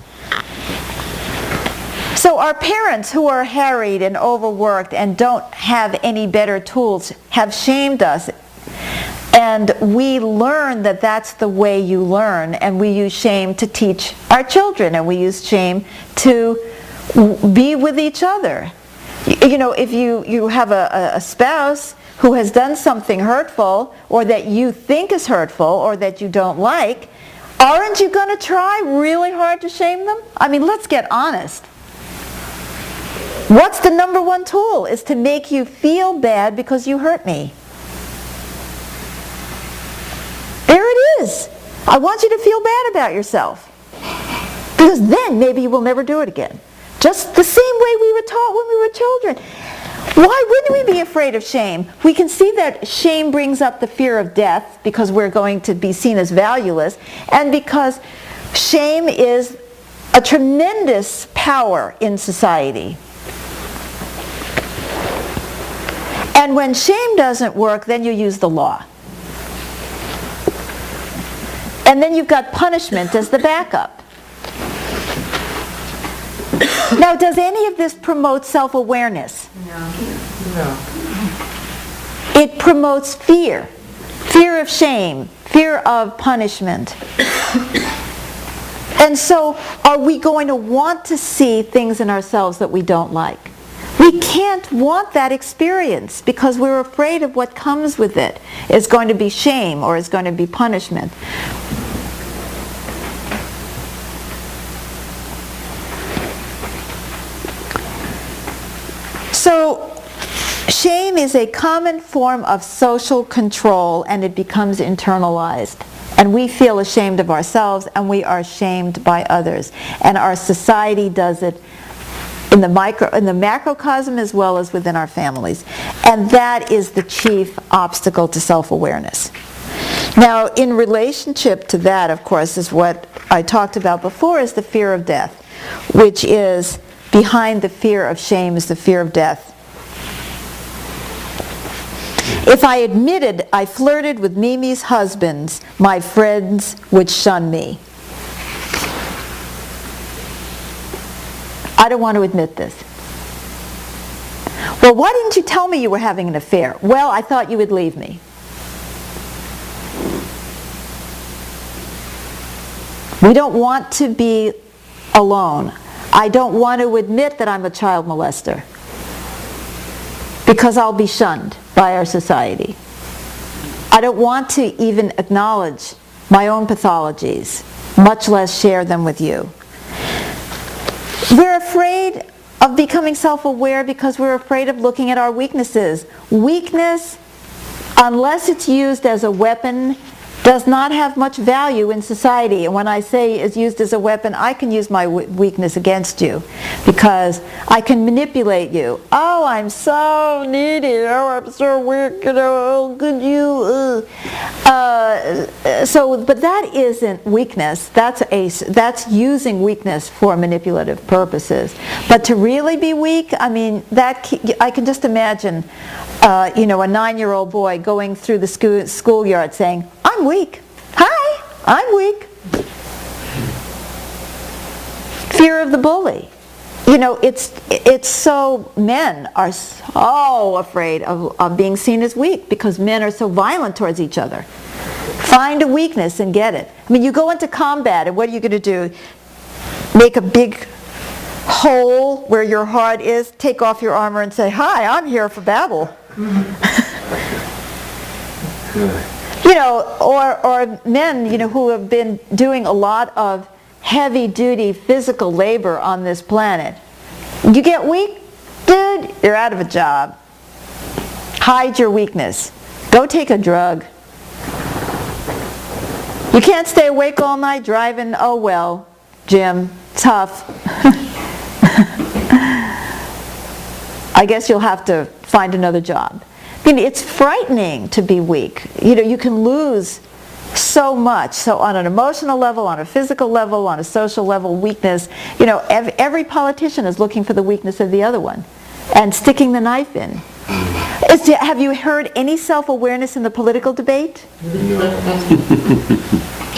So our parents, who are harried and overworked and don't have any better tools, have shamed us. And we learn that that's the way you learn, and we use shame to teach our children, and we use shame to be with each other. You know, if you have a spouse who has done something hurtful, or that you think is hurtful, or that you don't like, aren't you going to try really hard to shame them? I mean, let's get honest. What's the number one tool? Is to make you feel bad because you hurt me. There it is. I want you to feel bad about yourself. Because then maybe you will never do it again. Just the same way we were taught when we were children. Why wouldn't we be afraid of shame? We can see that shame brings up the fear of death because we're going to be seen as valueless, and because shame is a tremendous power in society. And when shame doesn't work, then you use the law. And then you've got punishment as the backup. Now, does any of this promote self-awareness? No. It promotes fear. Fear of shame. Fear of punishment. And so, are we going to want to see things in ourselves that we don't like? We can't want that experience because we're afraid of what comes with it. Is going to be shame or is going to be punishment. So, Shame is a common form of social control, and it becomes internalized. And we feel ashamed of ourselves, and we are shamed by others. And our society does it in the macrocosm as well as within our families. And that is the chief obstacle to self-awareness. Now, in relationship to that, of course, is what I talked about before, is the fear of death, which is behind the fear of shame is the fear of death. If I admitted I flirted with Mimi's husbands, my friends would shun me. I don't want to admit this. Well, why didn't you tell me you were having an affair? Well, I thought you would leave me. We don't want to be alone. I don't want to admit that I'm a child molester because I'll be shunned by our society. I don't want to even acknowledge my own pathologies, much less share them with you. We're afraid of becoming self-aware because we're afraid of looking at our weaknesses. Weakness, unless it's used as a weapon, does not have much value in society. And when I say it's used as a weapon, I can use my weakness against you because I can manipulate you. Oh, I'm so needy. Oh, I'm so weak. You know, oh, could you? But that isn't weakness. That's using weakness for manipulative purposes. But to really be weak, I mean, I can just imagine, a 9-year-old boy going through the schoolyard saying, "I'm weak. Hi, I'm weak." Fear of the bully. It's so, men are so afraid of being seen as weak because men are so violent towards each other. Find a weakness and get it. I mean, you go into combat and what are you going to do? Make a big hole where your heart is, take off your armor and say, "Hi, I'm here for battle." Or men, who have been doing a lot of heavy-duty physical labor on this planet. You get weak, dude, you're out of a job. Hide your weakness. Go take a drug. You can't stay awake all night driving. Oh well, Jim, tough. I guess you'll have to find another job. I mean, it's frightening to be weak. You can lose so much. So on an emotional level, on a physical level, on a social level, weakness. Every politician is looking for the weakness of the other one and sticking the knife in. Have you heard any self-awareness in the political debate?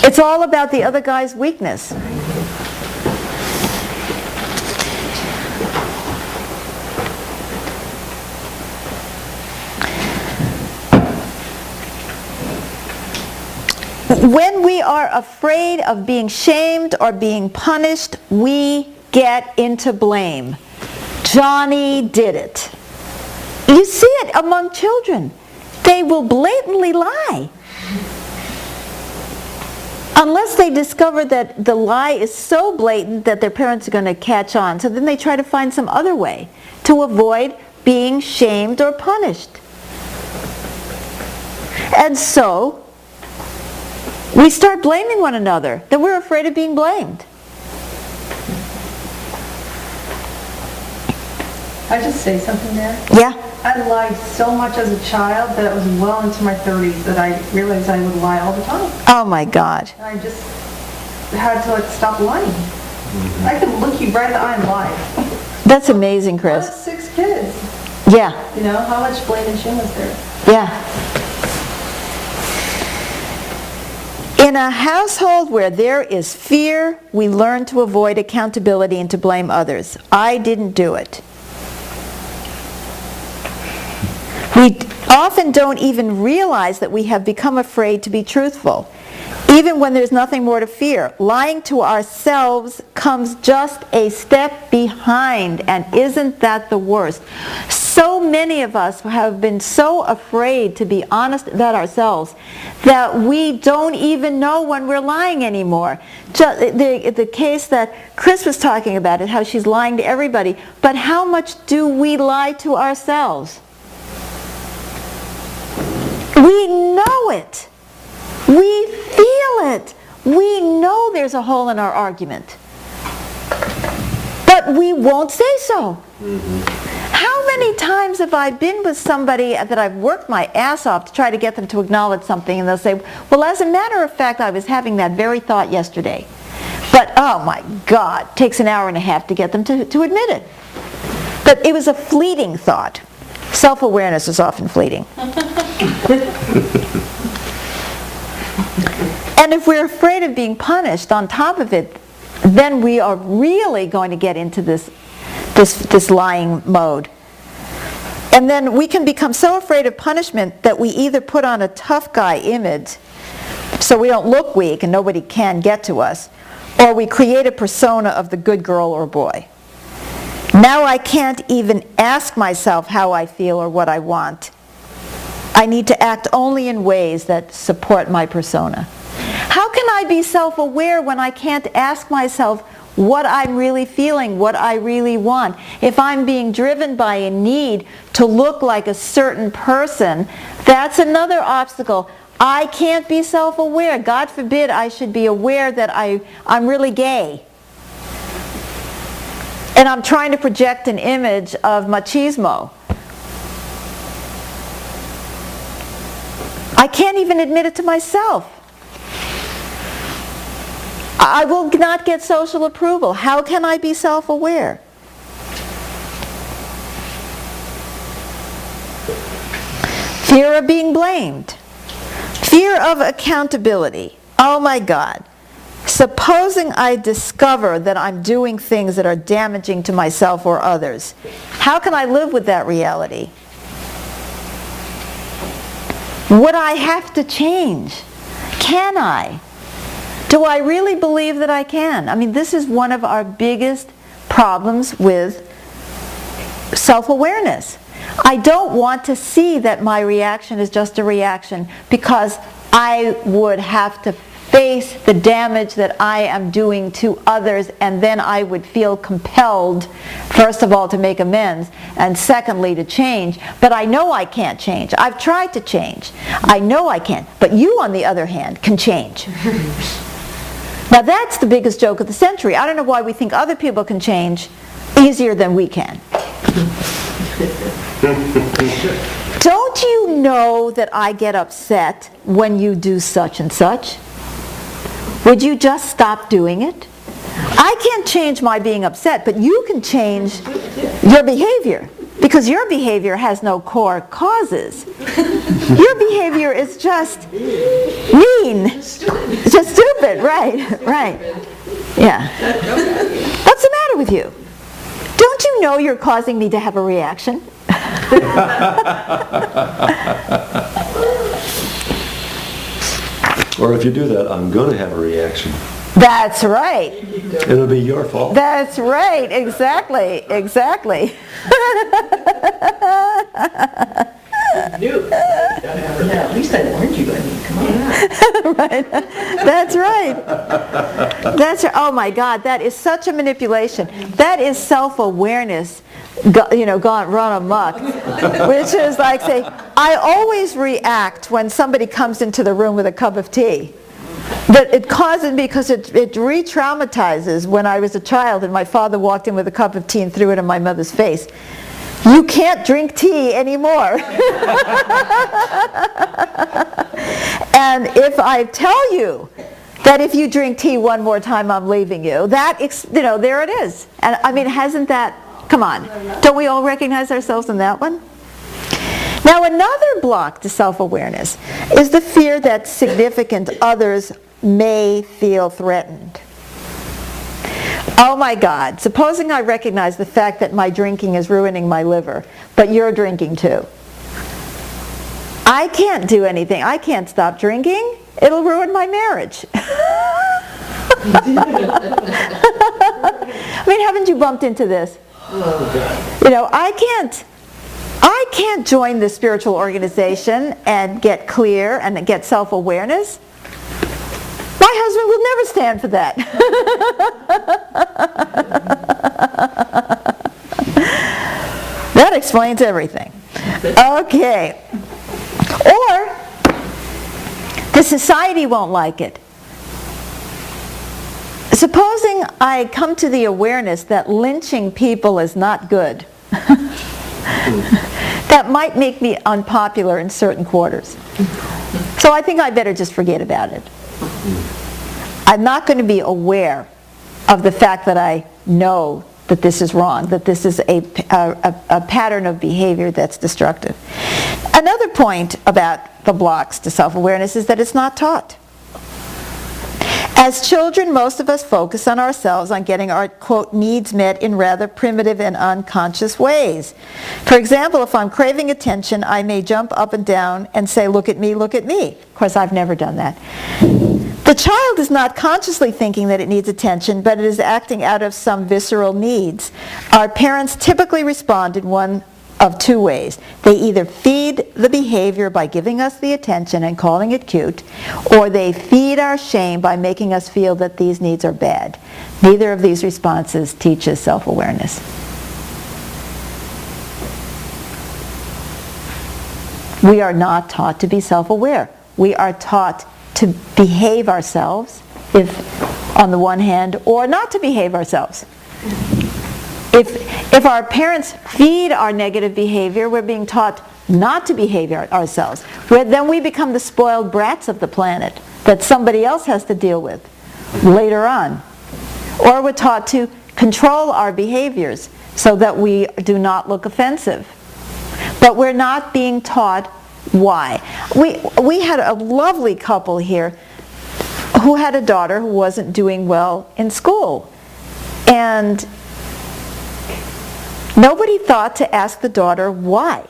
It's all about the other guy's weakness. When we are afraid of being shamed or being punished, we get into blame. Johnny did it. You see it among children. They will blatantly lie. Unless they discover that the lie is so blatant that their parents are going to catch on. So then they try to find some other way to avoid being shamed or punished. And so we start blaming one another, that we're afraid of being blamed. I just say something there? Yeah. I lied so much as a child that it was well into my 30s that I realized I would lie all the time. Oh my God. And I just had to stop lying. I could look you right in the eye and lie. That's amazing, I Chris. have 6 kids. Yeah. How much blame and shame was there? Yeah. In a household where there is fear, we learn to avoid accountability and to blame others. I didn't do it. We often don't even realize that we have become afraid to be truthful, even when there's nothing more to fear. Lying to ourselves comes just a step behind, and isn't that the worst? So many of us have been so afraid to be honest about ourselves that we don't even know when we're lying anymore. The case that Chris was talking about, how she's lying to everybody, but how much do we lie to ourselves? We know it. We feel it. We know there's a hole in our argument. But we won't say so. How many times have I been with somebody that I've worked my ass off to try to get them to acknowledge something, and they'll say, well, as a matter of fact, I was having that very thought yesterday. But, oh my God, it takes an hour and a half to get them to admit it. But it was a fleeting thought. Self-awareness is often fleeting. And if we're afraid of being punished on top of it, then we are really going to get into this lying mode. And then we can become so afraid of punishment that we either put on a tough guy image so we don't look weak and nobody can get to us, or we create a persona of the good girl or boy. Now I can't even ask myself how I feel or what I want. I need to act only in ways that support my persona. How can I be self-aware when I can't ask myself what I'm really feeling, what I really want? If I'm being driven by a need to look like a certain person, that's another obstacle. I can't be self-aware. God forbid I should be aware that I'm really gay. And I'm trying to project an image of machismo. I can't even admit it to myself. I will not get social approval. How can I be self-aware? Fear of being blamed. Fear of accountability. Oh my God. Supposing I discover that I'm doing things that are damaging to myself or others, how can I live with that reality? Would I have to change? Can I? Do I really believe that I can? I mean, this is one of our biggest problems with self-awareness. I don't want to see that my reaction is just a reaction, because I would have to face the damage that I am doing to others, and then I would feel compelled, first of all, to make amends, and secondly, to change. But I know I can't change. I've tried to change. I know I can't. But you, on the other hand, can change. Now that's the biggest joke of the century. I don't know why we think other people can change easier than we can. Don't you know that I get upset when you do such and such? Would you just stop doing it? I can't change my being upset, but you can change your behavior, because your behavior has no core causes. Your behavior is just mean. It's just stupid, right? Yeah. What's the matter with you? Don't you know you're causing me to have a reaction? Or if you do that, I'm going to have a reaction. That's right. It'll be your fault. That's right. Exactly. Yeah, at least I warned you. I mean, come on. Right. That's right. Oh my God, that is such a manipulation. That is self-awareness, gone run amok. Which is like, say, I always react when somebody comes into the room with a cup of tea. That it causes, because it re-traumatizes when I was a child and my father walked in with a cup of tea and threw it in my mother's face. You can't drink tea anymore. And if I tell you that if you drink tea one more time, I'm leaving you, there it is. And I mean, hasn't that, come on, don't we all recognize ourselves in that one? Now, another block to self-awareness is the fear that significant others may feel threatened. Oh my God, supposing I recognize the fact that my drinking is ruining my liver, but you're drinking too. I can't do anything. I can't stop drinking. It'll ruin my marriage. I mean, haven't you bumped into this? I can't join the spiritual organization and get clear and get self-awareness. My husband will never stand for that. That explains everything. Okay. Or The society won't like it. Supposing I come to the awareness that lynching people is not good. That might make me unpopular in certain quarters. So I think I better just forget about it. I'm not going to be aware of the fact that I know that this is wrong, that this is a pattern of behavior that's destructive. Another point about the blocks to self-awareness is that it's not taught. As children, most of us focus on ourselves, on getting our, quote, needs met in rather primitive and unconscious ways. For example, if I'm craving attention, I may jump up and down and say, look at me, look at me. Of course, I've never done that. The child is not consciously thinking that it needs attention, but it is acting out of some visceral needs. Our parents typically respond in one of two ways. They either feed the behavior by giving us the attention and calling it cute, or they feed our shame by making us feel that these needs are bad. Neither of these responses teaches self-awareness. We are not taught to be self-aware. We are taught to behave ourselves, if on the one hand, or not to behave ourselves. If our parents feed our negative behavior, we're being taught not to behave ourselves. Then we become the spoiled brats of the planet that somebody else has to deal with later on. Or we're taught to control our behaviors so that we do not look offensive. But we're not being taught why. We had a lovely couple here who had a daughter who wasn't doing well in school. And nobody thought to ask the daughter why.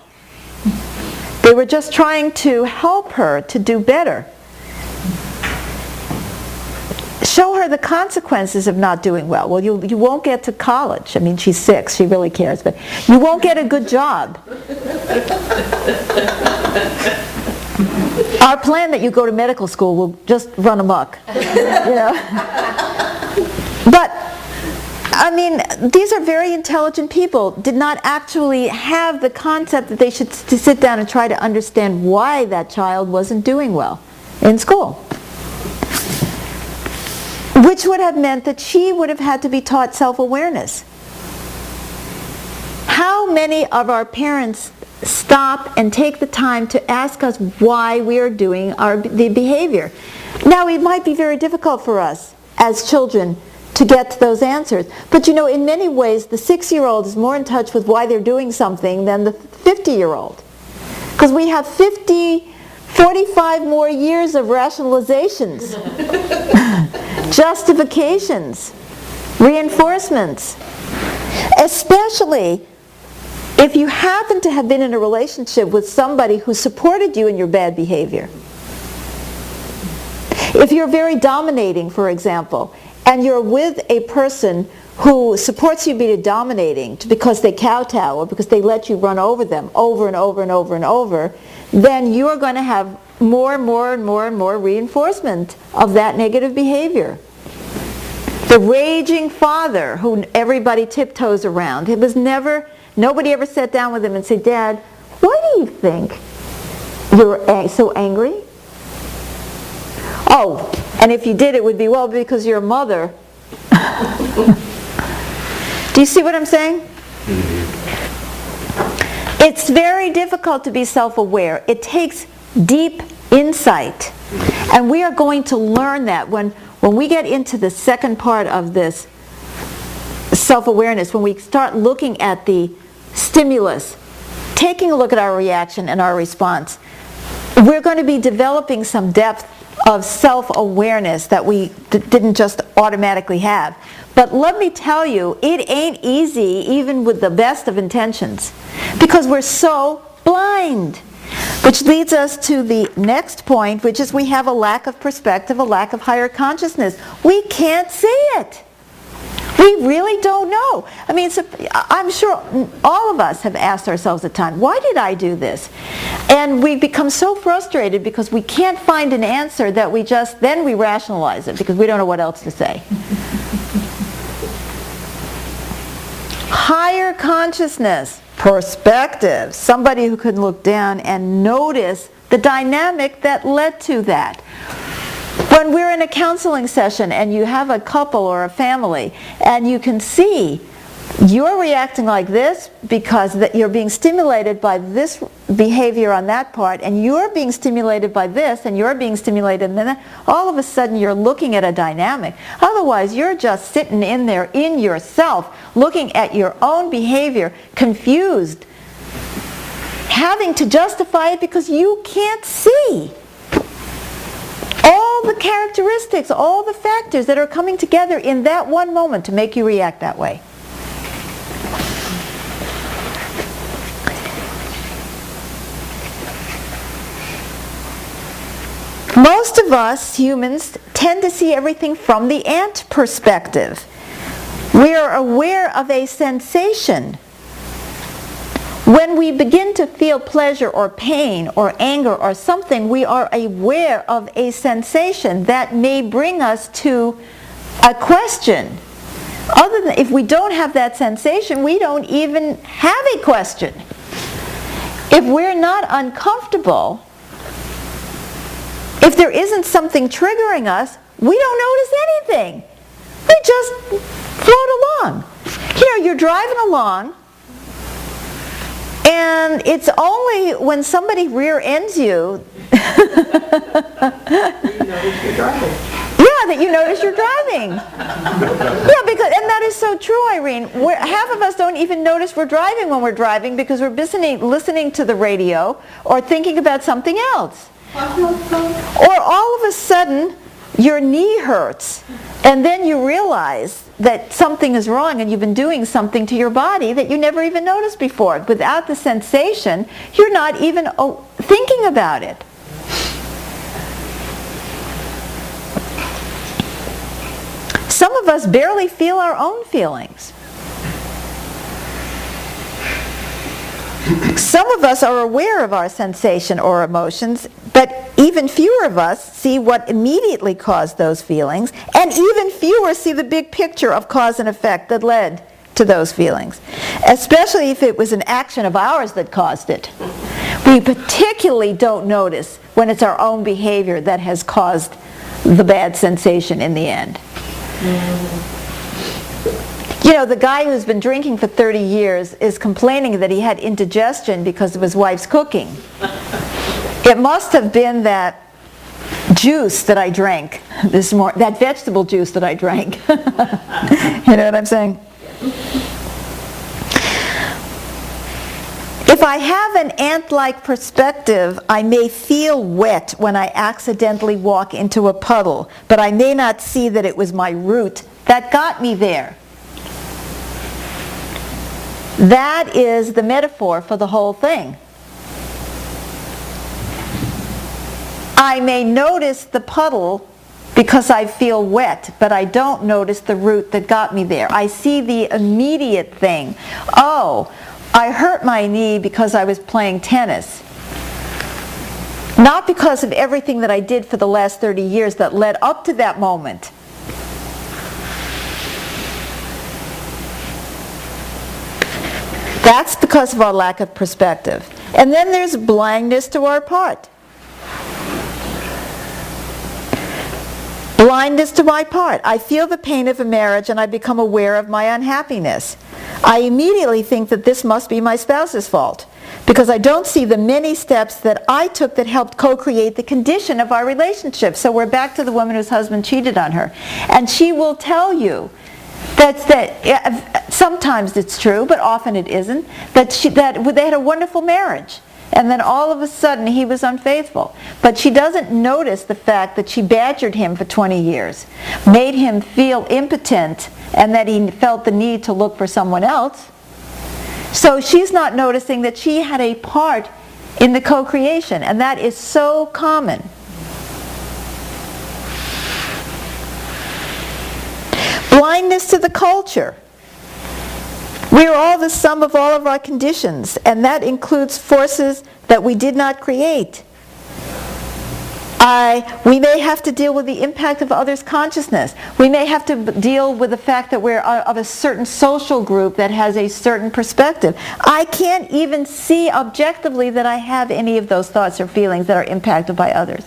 They were just trying to help her to do better. Show her the consequences of not doing well. Well, you won't get to college. I mean, she's 6, she really cares, but you won't get a good job. Our plan that you go to medical school will just run amok. You know? But I mean, these are very intelligent people, did not actually have the concept that they should sit down and try to understand why that child wasn't doing well in school. Which would have meant that she would have had to be taught self-awareness. How many of our parents stop and take the time to ask us why we are doing the behavior? Now, it might be very difficult for us as children to get to those answers. But you know, in many ways, the 6-year-old is more in touch with why they're doing something than the 50-year-old. Because we have 45 more years of rationalizations, justifications, reinforcements. Especially if you happen to have been in a relationship with somebody who supported you in your bad behavior. If you're very dominating, for example, and you're with a person who supports you being dominating because they kowtow or because they let you run over them over and over and over and over, then you are going to have more and more and more and more reinforcement of that negative behavior. The raging father who everybody tiptoes around, nobody ever sat down with him and said, Dad, why do you think you're so angry? Oh, and if you did, it would be, well, because you're a mother. Do you see what I'm saying? It's very difficult to be self-aware. It takes deep insight. And we are going to learn that when we get into the second part of this self-awareness, when we start looking at the stimulus, taking a look at our reaction and our response, we're going to be developing some depth of self-awareness that we didn't just automatically have. But let me tell you, it ain't easy even with the best of intentions because we're so blind. Which leads us to the next point, which is we have a lack of perspective, a lack of higher consciousness. We can't see it. We really don't know. I mean, I'm sure all of us have asked ourselves at times, why did I do this? And we become so frustrated because we can't find an answer that then we rationalize it because we don't know what else to say. Higher consciousness, perspective, somebody who can look down and notice the dynamic that led to that. When we're in a counseling session and you have a couple or a family and you can see you're reacting like this because that you're being stimulated by this behavior on that part, and you're being stimulated by this, and you're being stimulated, and then all of a sudden you're looking at a dynamic. Otherwise, you're just sitting in there in yourself, looking at your own behavior, confused, having to justify it because you can't see all the characteristics, all the factors that are coming together in that one moment to make you react that way. Most of us humans tend to see everything from the ant perspective. We are aware of a sensation. When we begin to feel pleasure or pain or anger or something, we are aware of a sensation that may bring us to a question. Other than, if we don't have that sensation, we don't even have a question. If we're not uncomfortable, if there isn't something triggering us, we don't notice anything. We just float along. You know, you're driving along, and it's only when somebody rear ends you that you notice you're driving. Yeah, because, and that is so true, Irene. Half of us don't even notice we're driving when we're driving because we're busy listening to the radio or thinking about something else. Or all of a sudden, your knee hurts, and then you realize that something is wrong and you've been doing something to your body that you never even noticed before. Without the sensation, you're not even thinking about it. Some of us barely feel our own feelings. Some of us are aware of our sensation or emotions, but even fewer of us see what immediately caused those feelings, and even fewer see the big picture of cause and effect that led to those feelings, especially if it was an action of ours that caused it. We particularly don't notice when it's our own behavior that has caused the bad sensation in the end. You know, the guy who's been drinking for 30 years is complaining that he had indigestion because of his wife's cooking. It must have been that juice that I drank this morning, that vegetable juice that I drank. You know what I'm saying? If I have an ant-like perspective, I may feel wet when I accidentally walk into a puddle, but I may not see that it was my root that got me there. That is the metaphor for the whole thing. I may notice the puddle because I feel wet, but I don't notice the root that got me there. I see the immediate thing. Oh, I hurt my knee because I was playing tennis. Not because of everything that I did for the last 30 years that led up to that moment. That's because of our lack of perspective. And then there's blindness to our part. Blindness to my part. I feel the pain of a marriage and I become aware of my unhappiness. I immediately think that this must be my spouse's fault because I don't see the many steps that I took that helped co-create the condition of our relationship. So we're back to the woman whose husband cheated on her. And she will tell you that sometimes it's true, but often it isn't, that they had a wonderful marriage. And then all of a sudden he was unfaithful. But she doesn't notice the fact that she badgered him for 20 years, made him feel impotent, and that he felt the need to look for someone else. So she's not noticing that she had a part in the co-creation, and that is so common. Blindness to the culture. We are all the sum of all of our conditions, and that includes forces that we did not create. We may have to deal with the impact of others' consciousness. We may have to deal with the fact that we're of a certain social group that has a certain perspective. I can't even see objectively that I have any of those thoughts or feelings that are impacted by others.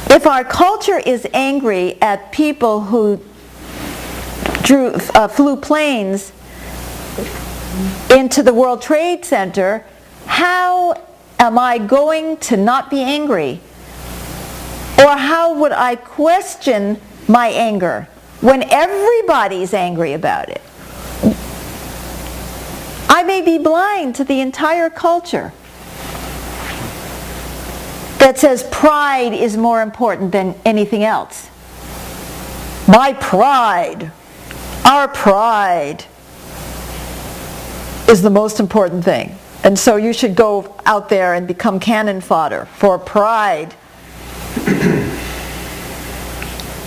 If our culture is angry at people who flew planes into the World Trade Center, how am I going to not be angry? Or how would I question my anger when everybody's angry about it? I may be blind to the entire culture that says pride is more important than anything else. My pride, our pride, is the most important thing. And so you should go out there and become cannon fodder for pride.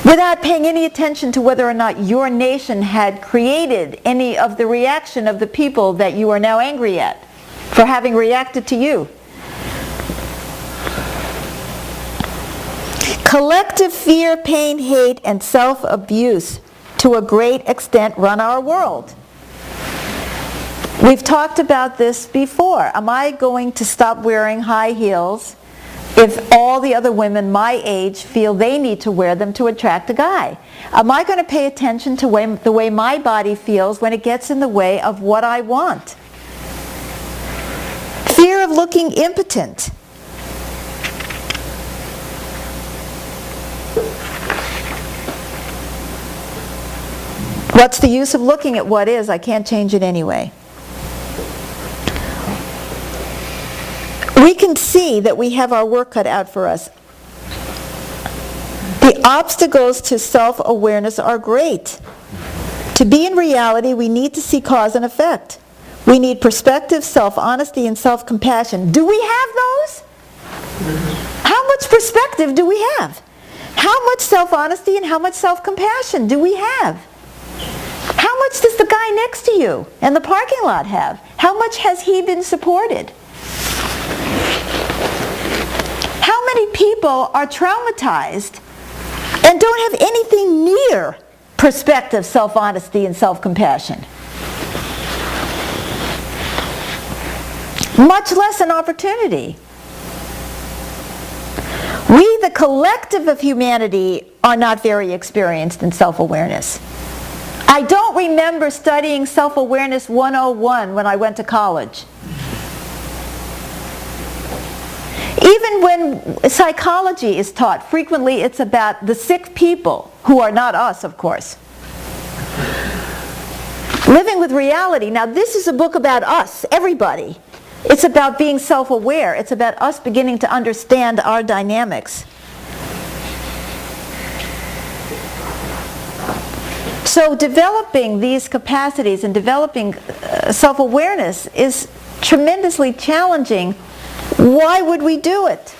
Without paying any attention to whether or not your nation had created any of the reaction of the people that you are now angry at for having reacted to you. Collective fear, pain, hate, and self-abuse to a great extent run our world. We've talked about this before. Am I going to stop wearing high heels if all the other women my age feel they need to wear them to attract a guy? Am I going to pay attention to the way my body feels when it gets in the way of what I want? Fear of looking impotent. What's the use of looking at what is? I can't change it anyway. We can see that we have our work cut out for us. The obstacles to self-awareness are great. To be in reality, we need to see cause and effect. We need perspective, self-honesty, and self-compassion. Do we have those? How much perspective do we have? How much self-honesty and how much self-compassion do we have? How much does the guy next to you in the parking lot have? How much has he been supported? How many people are traumatized and don't have anything near perspective, self-honesty, and self-compassion? Much less an opportunity. We, the collective of humanity, are not very experienced in self-awareness. I don't remember studying Self-Awareness 101 when I went to college. Even when psychology is taught, frequently it's about the sick people, who are not us, of course. Living with reality. Now, this is a book about us, everybody. It's about being self-aware. It's about us beginning to understand our dynamics. So developing these capacities and developing self-awareness is tremendously challenging. Why would we do it?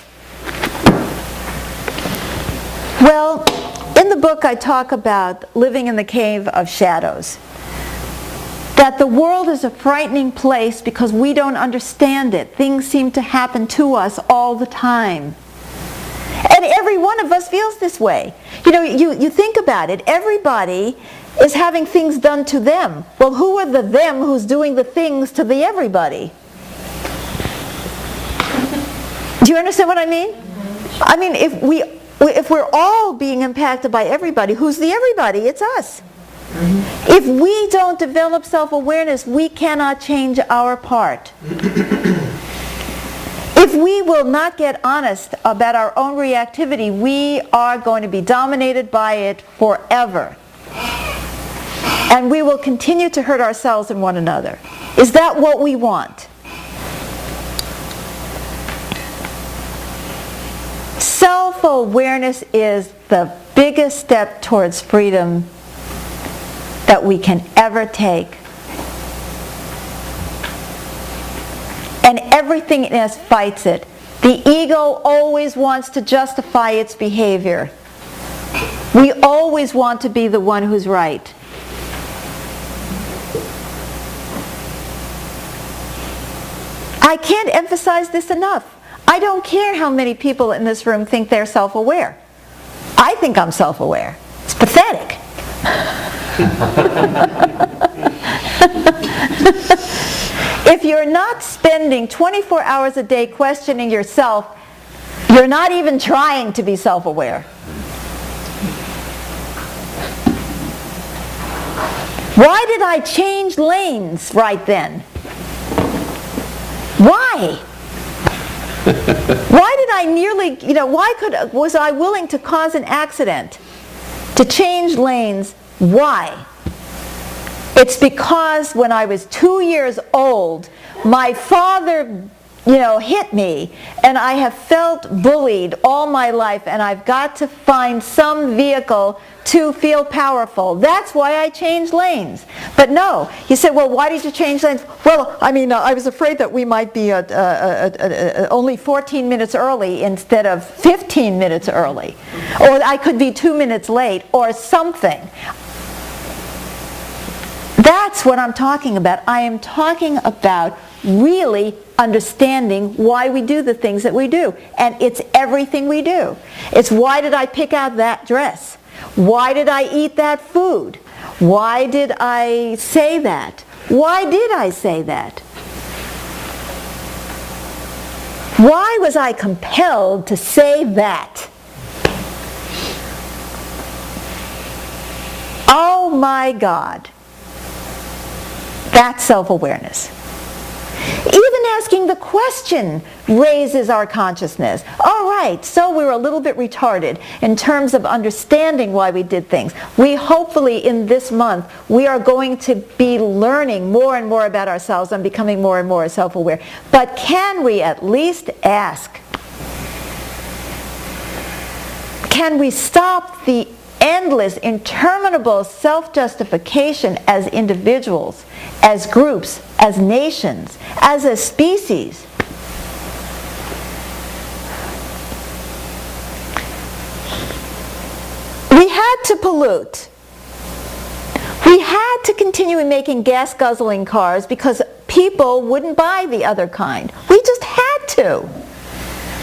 Well, in the book I talk about living in the cave of shadows. That the world is a frightening place because we don't understand it. Things seem to happen to us all the time. And every one of us feels this way. You know, you think about it. Everybody is having things done to them. Well, who are the them who's doing the things to the everybody? Do you understand what I mean? I mean, if we're all being impacted by everybody, who's the everybody? It's us. If we don't develop self-awareness, we cannot change our part. If we will not get honest about our own reactivity, we are going to be dominated by it forever. And we will continue to hurt ourselves and one another. Is that what we want? Self-awareness is the biggest step towards freedom that we can ever take. And everything in us fights it. The ego always wants to justify its behavior. We always want to be the one who's right. I can't emphasize this enough. I don't care how many people in this room think they're self-aware. I think I'm self-aware. It's pathetic. If you're not spending 24 hours a day questioning yourself, you're not even trying to be self-aware. Why did I change lanes right then? Why? Why did I nearly, was I willing to cause an accident? To change lanes? Why? It's because when I was 2 years old, my father, hit me, and I have felt bullied all my life, and I've got to find some vehicle to feel powerful. That's why I changed lanes. But no, you said, well, why did you change lanes? Well, I was afraid that we might be only 14 minutes early instead of 15 minutes early. Or I could be 2 minutes late, or something. That's what I'm talking about. I am talking about really understanding why we do the things that we do. And it's everything we do. It's why did I pick out that dress? Why did I eat that food? Why did I say that? Why did I say that? Why was I compelled to say that? Oh my God. That's self-awareness. Even asking the question raises our consciousness. All right, so we're a little bit retarded in terms of understanding why we did things. We hopefully in this month, we are going to be learning more and more about ourselves and becoming more and more self-aware. But can we at least ask, can we stop the endless, interminable self-justification as individuals, as groups, as nations, as a species? We had to pollute. We had to continue making gas-guzzling cars because people wouldn't buy the other kind. We just had to.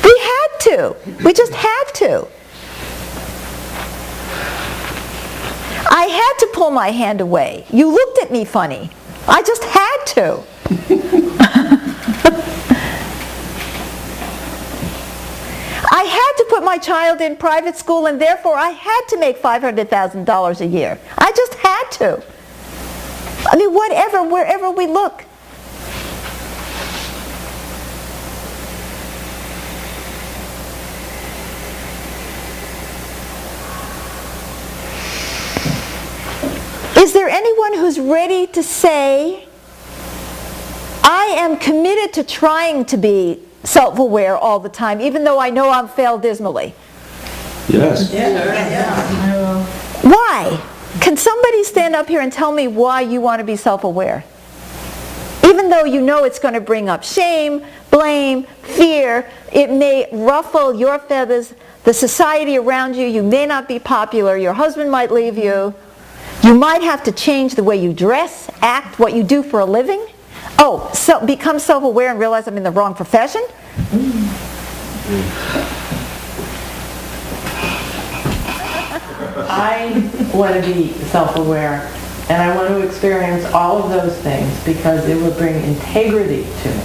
We had to. We just had to. I had to pull my hand away. You looked at me funny. I just had to. I had to put my child in private school, and therefore I had to make $500,000 a year. I just had to. Wherever we look. Is there anyone who's ready to say, I am committed to trying to be self-aware all the time, even though I know I've failed dismally? Yes. Why? Can somebody stand up here and tell me why you want to be self-aware? Even though you know it's going to bring up shame, blame, fear, it may ruffle your feathers, the society around you, you may not be popular, your husband might leave you. You might have to change the way you dress, act, what you do for a living. Oh, so become self-aware and realize I'm in the wrong profession? I want to be self-aware, and I want to experience all of those things because it would bring integrity to me.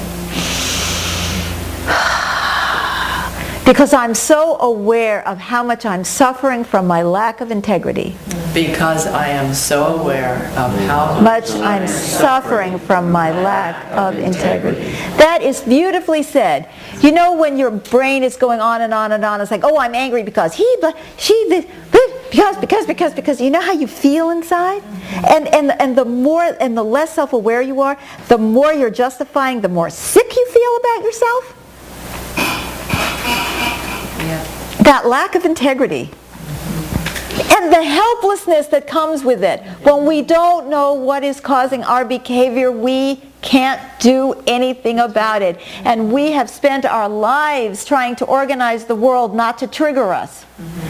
Because I'm so aware of how much I'm suffering from my lack of integrity. Because I am so aware of how Much I'm suffering from my lack of integrity. That is beautifully said. You know when your brain is going on and on and on, it's like, oh, I'm angry because he, but she, because you know how you feel inside? And the more and the less self-aware you are, the more you're justifying, the more sick you feel about yourself. That lack of integrity. And the helplessness that comes with it. When we don't know what is causing our behavior, we can't do anything about it. And we have spent our lives trying to organize the world not to trigger us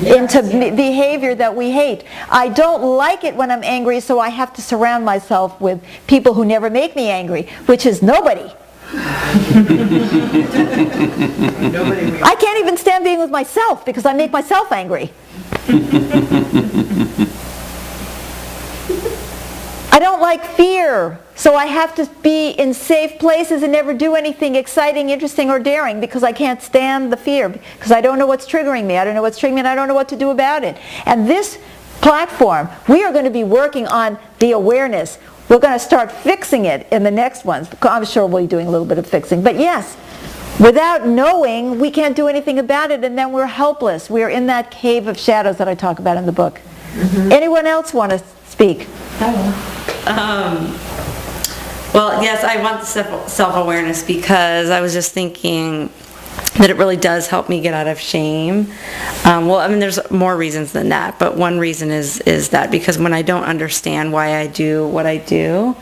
into behavior that we hate. I don't like it when I'm angry, so I have to surround myself with people who never make me angry, which is nobody. Nobody, I can't even stand being with myself because I make myself angry. I don't like fear, so I have to be in safe places and never do anything exciting, interesting, or daring because I can't stand the fear, because I don't know what's triggering me. I don't know what's triggering me, and I don't know what to do about it. And this platform, we are going to be working on the awareness. We're going to start fixing it in the next ones. I'm sure we'll be doing a little bit of fixing. But yes, without knowing, we can't do anything about it, and then we're helpless. We're in that cave of shadows that I talk about in the book. Anyone else want to speak? Well, yes, I want the self-awareness because I was just thinking that it really does help me get out of shame. Well, I mean, there's more reasons than that, but one reason is that because when I don't understand why I do what I do,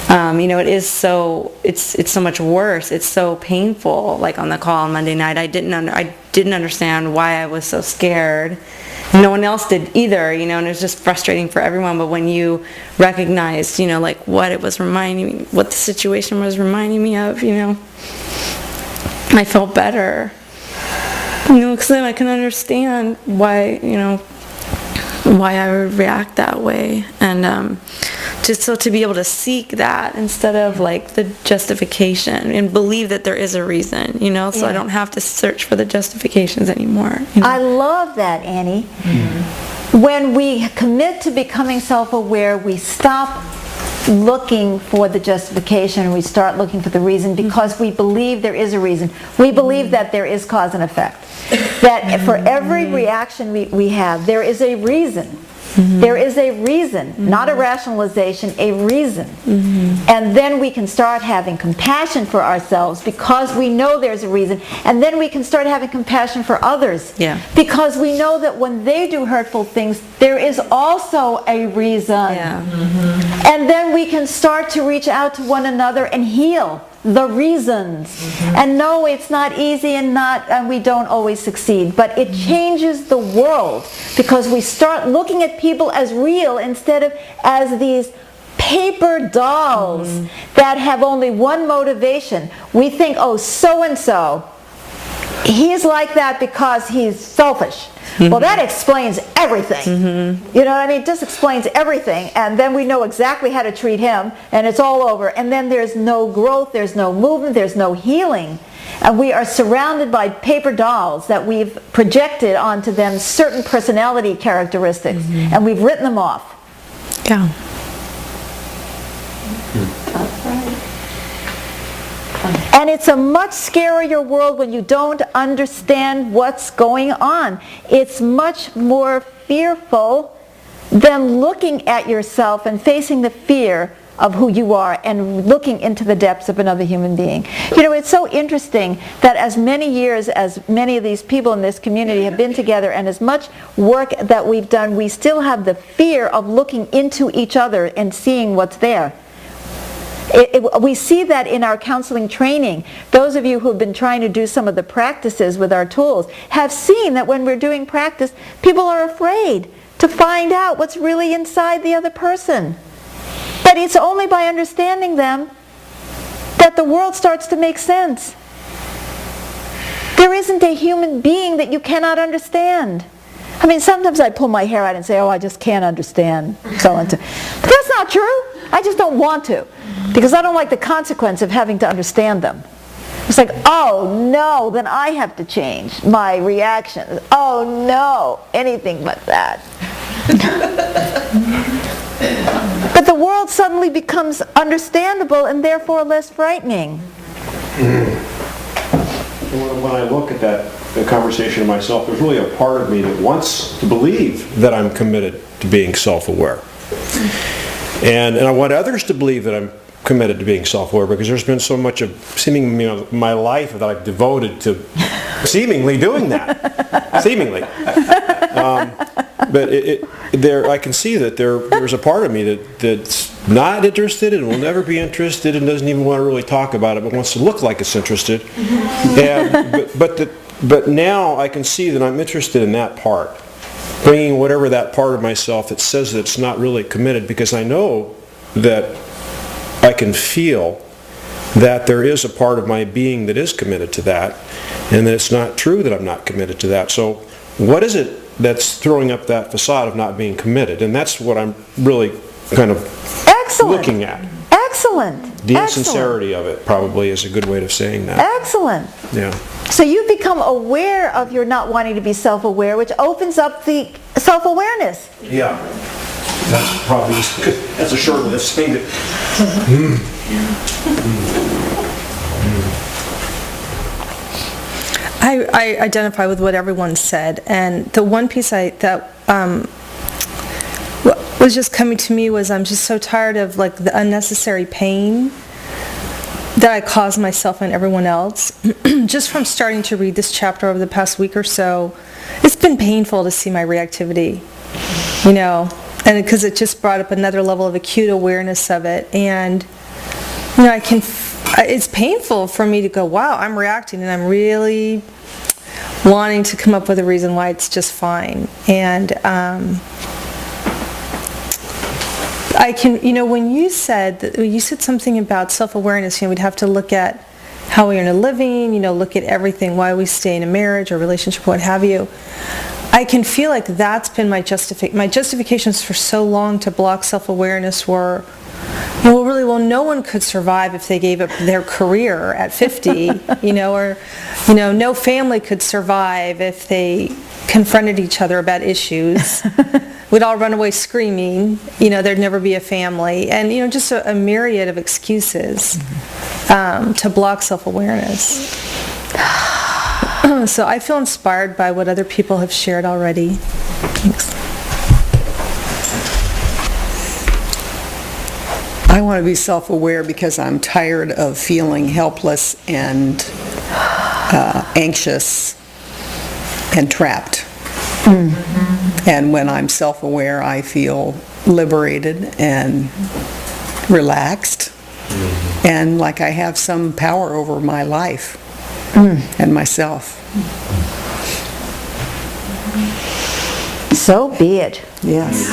it's so much worse. It's so painful. Like on the call on Monday night, I didn't understand why I was so scared. No one else did either, and it was just frustrating for everyone. But when you recognized, like what it was reminding me, what the situation was reminding me of, I felt better. Because then I can understand why, why I would react that way. And just so to be able to seek that instead of like the justification and believe that there is a reason, so I don't have to search for the justifications anymore. I love that, Annie. When we commit to becoming self-aware, we stop looking for the justification and we start looking for the reason because we believe there is a reason. We believe that there is cause and effect. That for every reaction we have, there is a reason. There is a reason, not a rationalization, a reason. And then we can start having compassion for ourselves because we know there's a reason. And then we can start having compassion for others. Because we know that when they do hurtful things, there is also a reason. And then we can start to reach out to one another and heal the reasons. And no, it's not easy and we don't always succeed, but it changes the world because we start looking at people as real instead of as these paper dolls that have only one motivation. We think, oh, so-and-so, he's like that because he's selfish. Well, that explains everything. You know what I mean? It just explains everything. And then we know exactly how to treat him, and it's all over. And then there's no growth, there's no movement, there's no healing. And we are surrounded by paper dolls that we've projected onto them certain personality characteristics, and we've written them off. Yeah. And it's a much scarier world when you don't understand what's going on. It's much more fearful than looking at yourself and facing the fear of who you are and looking into the depths of another human being. It's so interesting that as many years as many of these people in this community have been together and as much work that we've done, we still have the fear of looking into each other and seeing what's there. We see that in our counseling training. Those of you who have been trying to do some of the practices with our tools have seen that when we're doing practice, people are afraid to find out what's really inside the other person. But it's only by understanding them that the world starts to make sense. There isn't a human being that you cannot understand. I mean, sometimes I pull my hair out and say, oh, I just can't understand so-and-so. But that's not true. I just don't want to. Because I don't like the consequence of having to understand them. It's like, oh no, then I have to change my reaction. Oh no, anything but that. But the world suddenly becomes understandable and therefore less frightening. When I look at the conversation of myself, there's really a part of me that wants to believe that I'm committed to being self-aware. And I want others to believe that I'm committed to being self-aware because there's been so much of my life that I've devoted to seemingly doing that. Seemingly. But I can see that there's a part of me that's not interested and will never be interested and doesn't even want to really talk about it, but wants to look like it's interested. But now I can see that I'm interested in that part, bringing whatever that part of myself that says that it's not really committed, because I know that I can feel that there is a part of my being that is committed to that, and that it's not true that I'm not committed to that. So what is it that's throwing up that facade of not being committed? And that's what I'm really kind of Excellent. looking at. Excellent. The Excellent. insincerity of it probably is a good way of saying that. Excellent. Yeah. So you become aware of your not wanting to be self-aware, which opens up the self-awareness. Yeah. That's probably that's a short way of saying it. I identify with what everyone said, and the one piece that was just coming to me was I'm just so tired of like the unnecessary pain that I cause myself and everyone else. Just from starting to read this chapter over the past week or so, it's been painful to see my reactivity, you know, and because it just brought up another level of acute awareness of it, and you know, it's painful for me to go, wow, I'm reacting, and I'm really wanting to come up with a reason why it's just fine. And I can, you know, when you said something about self-awareness, you know, we'd have to look at how we earn a living, you know, look at everything, why we stay in a marriage or relationship, what have you. I can feel like that's been my justifications for so long to block self-awareness were, well, no one could survive if they gave up their career at 50, you know, or, you know, no family could survive if they confronted each other about issues. We'd all run away screaming, you know, there'd never be a family, and, you know, just a myriad of excuses to block self-awareness. So I feel inspired by what other people have shared already. Thanks. I want to be self-aware because I'm tired of feeling helpless and anxious and trapped. Mm-hmm. And when I'm self-aware, I feel liberated and relaxed, and like I have some power over my life and myself. So be it. Yes.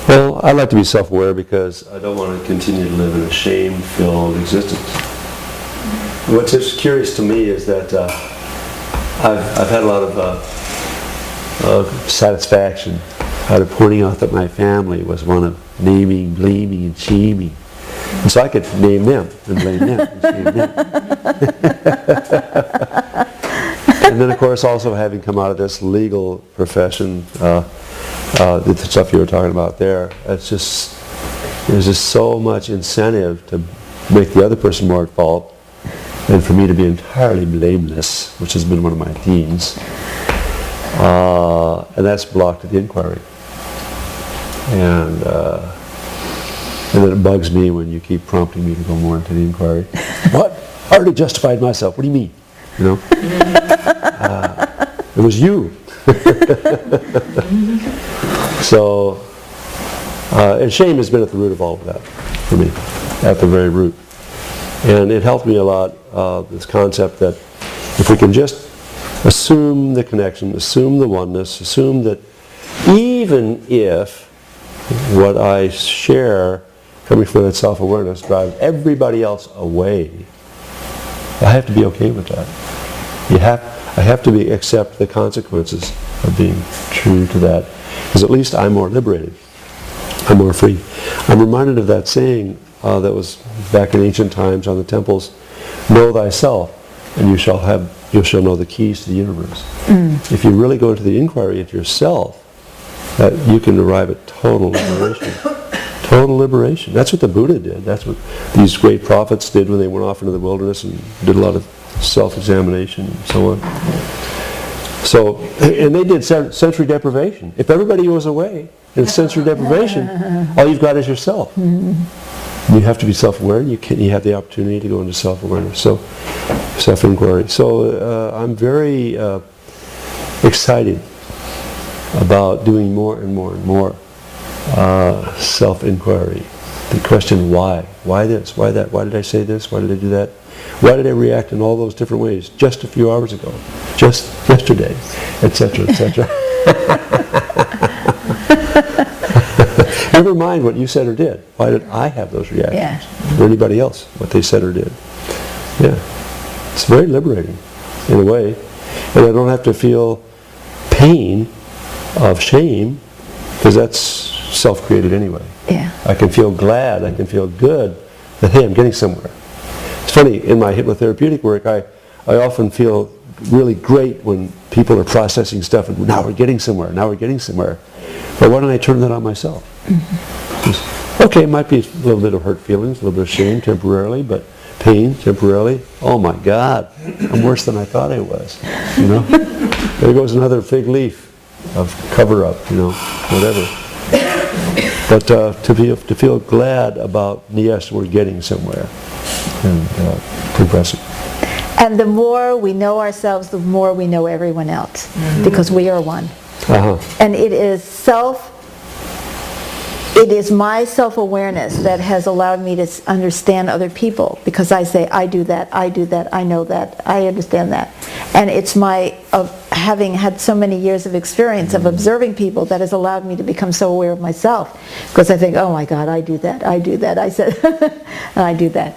Well, I like to be self-aware because I don't want to continue to live in a shame-filled existence. What's just curious to me is that I've had a lot of satisfaction out of pointing out that my family was one of naming, blaming, and shaming. And so I could name them and blame them and shame them. And then, of course, also having come out of this legal profession, the stuff you were talking about there, there's just so much incentive to make the other person more at fault, and for me to be entirely blameless, which has been one of my themes, and that's blocked at the inquiry. And then it bugs me when you keep prompting me to go more into the inquiry. What? I already justified myself. What do you mean? You know? It was you. So, and shame has been at the root of all of that for me, at the very root. And it helped me a lot, this concept that if we can just assume the connection, assume the oneness, assume that even if what I share coming from that self-awareness drives everybody else away, I have to be okay with that. I have to accept the consequences of being true to that, because at least I'm more liberated. I'm more free. I'm reminded of that saying that was back in ancient times on the temples: "Know thyself, and you shall know the keys to the universe." If you really go into the inquiry into yourself, that you can arrive at total liberation. Total liberation. That's what the Buddha did. That's what these great prophets did when they went off into the wilderness and did a lot of self-examination and so on. So, and they did sensory deprivation. If everybody was away in sensory deprivation, all you've got is yourself. You have to be self-aware. You have the opportunity to go into self-awareness. So, self-inquiry. So, I'm very excited about doing more and more and more self-inquiry. The question, why? Why this? Why that? Why did I say this? Why did I do that? Why did I react in all those different ways just a few hours ago? Just yesterday? Etc., etc. Remember mind what you said or did. Why did I have those reactions? Yeah. Or anybody else, what they said or did. Yeah. It's very liberating, in a way. And I don't have to feel pain of shame, because that's self-created anyway. Yeah. I can feel glad, I can feel good that, hey, I'm getting somewhere. It's funny, in my hypnotherapeutic work, I often feel really great when people are processing stuff and now we're getting somewhere, now we're getting somewhere. But why don't I turn that on myself? Just, okay, it might be a little bit of hurt feelings, a little bit of shame temporarily, but pain temporarily. Oh my God, I'm worse than I thought I was. You know? There goes another fig leaf of cover-up, you know, whatever. But to feel glad about, yes, we're getting somewhere and progressing. And the more we know ourselves, the more we know everyone else, because we are one. Uh-huh. And it is my self-awareness that has allowed me to understand other people, because I say, I do that, I know that, I understand that. And it's having had so many years of experience of observing people that has allowed me to become so aware of myself, because I think, oh my God, I do that, I said, and I do that.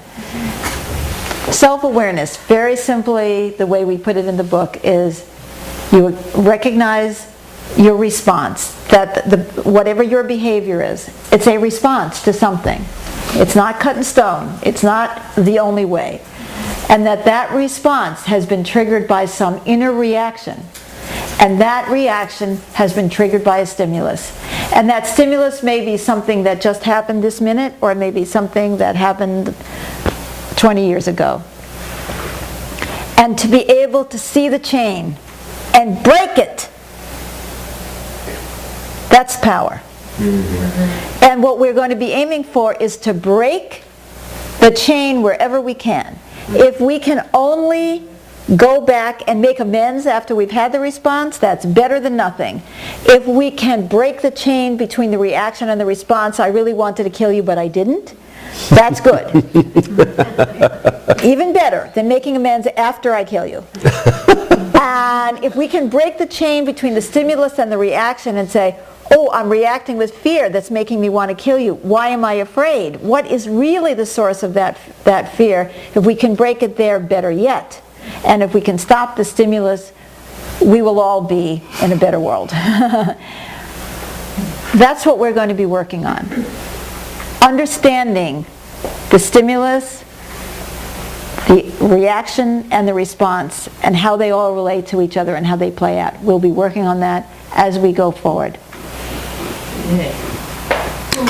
Self-awareness, very simply, the way we put it in the book is you recognize your response, that whatever your behavior is, it's a response to something. It's not cut in stone. It's not the only way. And that response has been triggered by some inner reaction. And that reaction has been triggered by a stimulus. And that stimulus may be something that just happened this minute, or it may be something that happened 20 years ago. And to be able to see the chain and break it, that's power. And what we're going to be aiming for is to break the chain wherever we can. If we can only go back and make amends after we've had the response, that's better than nothing. If we can break the chain between the reaction and the response, I really wanted to kill you but I didn't, that's good. Even better than making amends after I kill you. And if we can break the chain between the stimulus and the reaction and say, oh, I'm reacting with fear that's making me want to kill you. Why am I afraid? What is really the source of that fear? If we can break it there, better yet. And if we can stop the stimulus, we will all be in a better world. That's what we're going to be working on. Understanding the stimulus, the reaction and the response, and how they all relate to each other and how they play out. We'll be working on that as we go forward.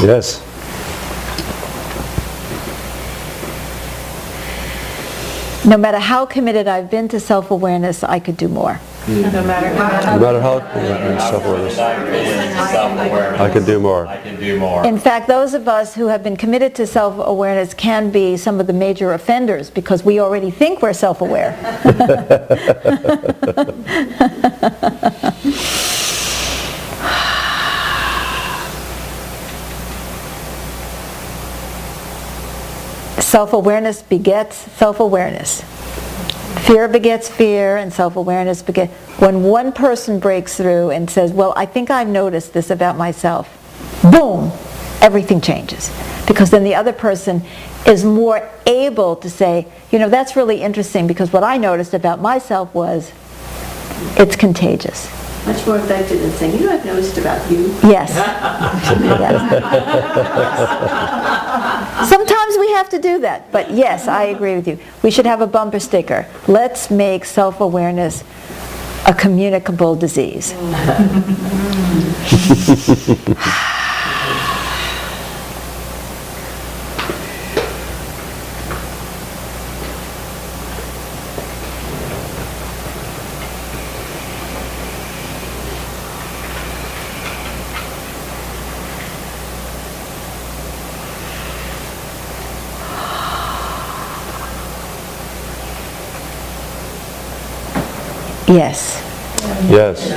Yes. No matter how committed I've been to self-awareness, I could do more. No matter how. No matter how self-awareness, I can do more. I can do more. In fact, those of us who have been committed to self-awareness can be some of the major offenders because we already think we're self-aware. Self-awareness begets self-awareness. Fear begets fear, and self-awareness begets... When one person breaks through and says, well, I think I've noticed this about myself, boom, everything changes. Because then the other person is more able to say, you know, that's really interesting because what I noticed about myself was, it's contagious. Much more effective than saying, you know, I've noticed about you. Yes. Yes. Sometimes we have to do that, but yes, I agree with you. We should have a bumper sticker. Let's make self-awareness a communicable disease. Yes. Yes.